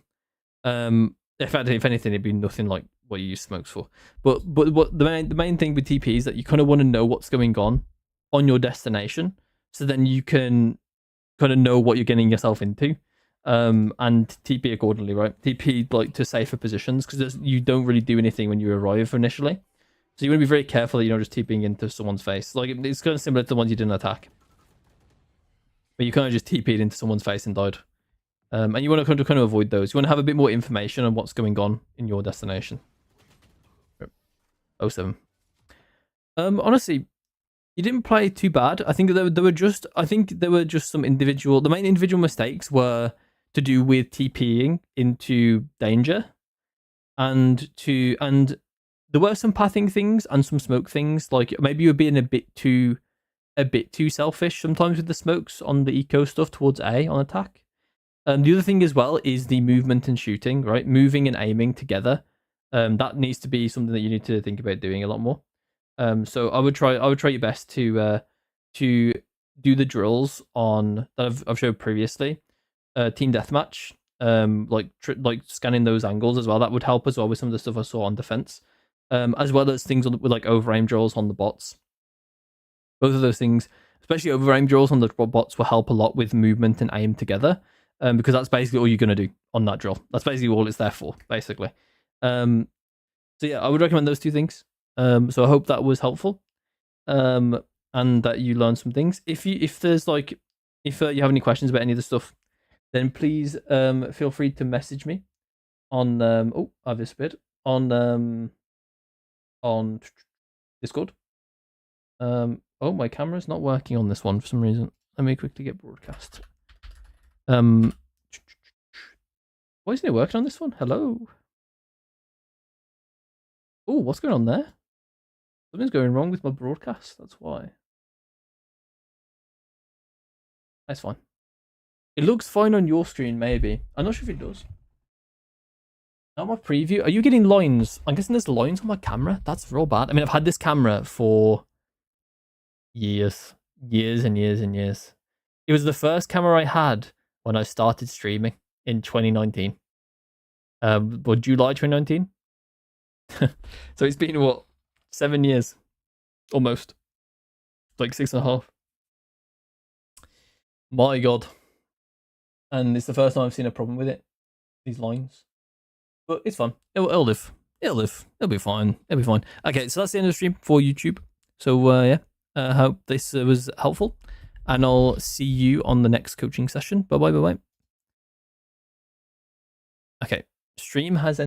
If anything, it'd be nothing like what you use smokes for. But what the main thing with TP is that you kind of want to know what's going on your destination, so then you can kind of know what you're getting yourself into, and TP accordingly, right? TP like to safer positions, because you don't really do anything when you arrive initially, so you want to be very careful that you're not just TPing into someone's face. Like it's kind of similar to the ones you didn't attack, but you kind of just TP'd into someone's face and died. And you want to kind of avoid those. You want to have a bit more information on what's going on in your destination. 07. Honestly, you didn't play too bad. I think there were just some individual... The main individual mistakes were to do with TPing into danger. And there were some pathing things and some smoke things. Like maybe you were being a bit too selfish sometimes with the smokes on the eco stuff towards A on attack. The other thing as well is the movement and shooting, right? Moving and aiming together. That needs to be something that you need to think about doing a lot more. So I would try your best to do the drills on that I've showed previously. Team deathmatch, like scanning those angles as well. That would help as well with some of the stuff I saw on defense, as well as things with like over aim drills on the bots. Both of those things, especially over aim drills on the bots, will help a lot with movement and aim together. Because that's basically all you're going to do on that drill. That's basically all it's there for, basically. So yeah, I would recommend those 2 things. So I hope that was helpful, and that you learned some things. If you have any questions about any of the stuff, then please feel free to message me on I've disappeared on Discord. Oh, my camera's not working on this one for some reason. Let me quickly get broadcast. Why isn't it working on this one? Hello. Oh, what's going on there? Something's going wrong with my broadcast. That's why. That's fine. It looks fine on your screen, maybe. I'm not sure if it does. Not my preview. Are you getting lines? I'm guessing there's lines on my camera. That's real bad. I mean, I've had this camera for years and years and years. It was the first camera I had when I started streaming in 2019. Or July 2019. So it's been, what, 7 years? Almost. Like 6.5. My God. And it's the first time I've seen a problem with it. These lines. But it's fine. It'll live. It'll live. It'll be fine. It'll be fine. Okay, so that's the end of the stream for YouTube. So yeah, I hope this was helpful. And I'll see you on the next coaching session. Bye-bye, bye-bye. Okay, stream has ended.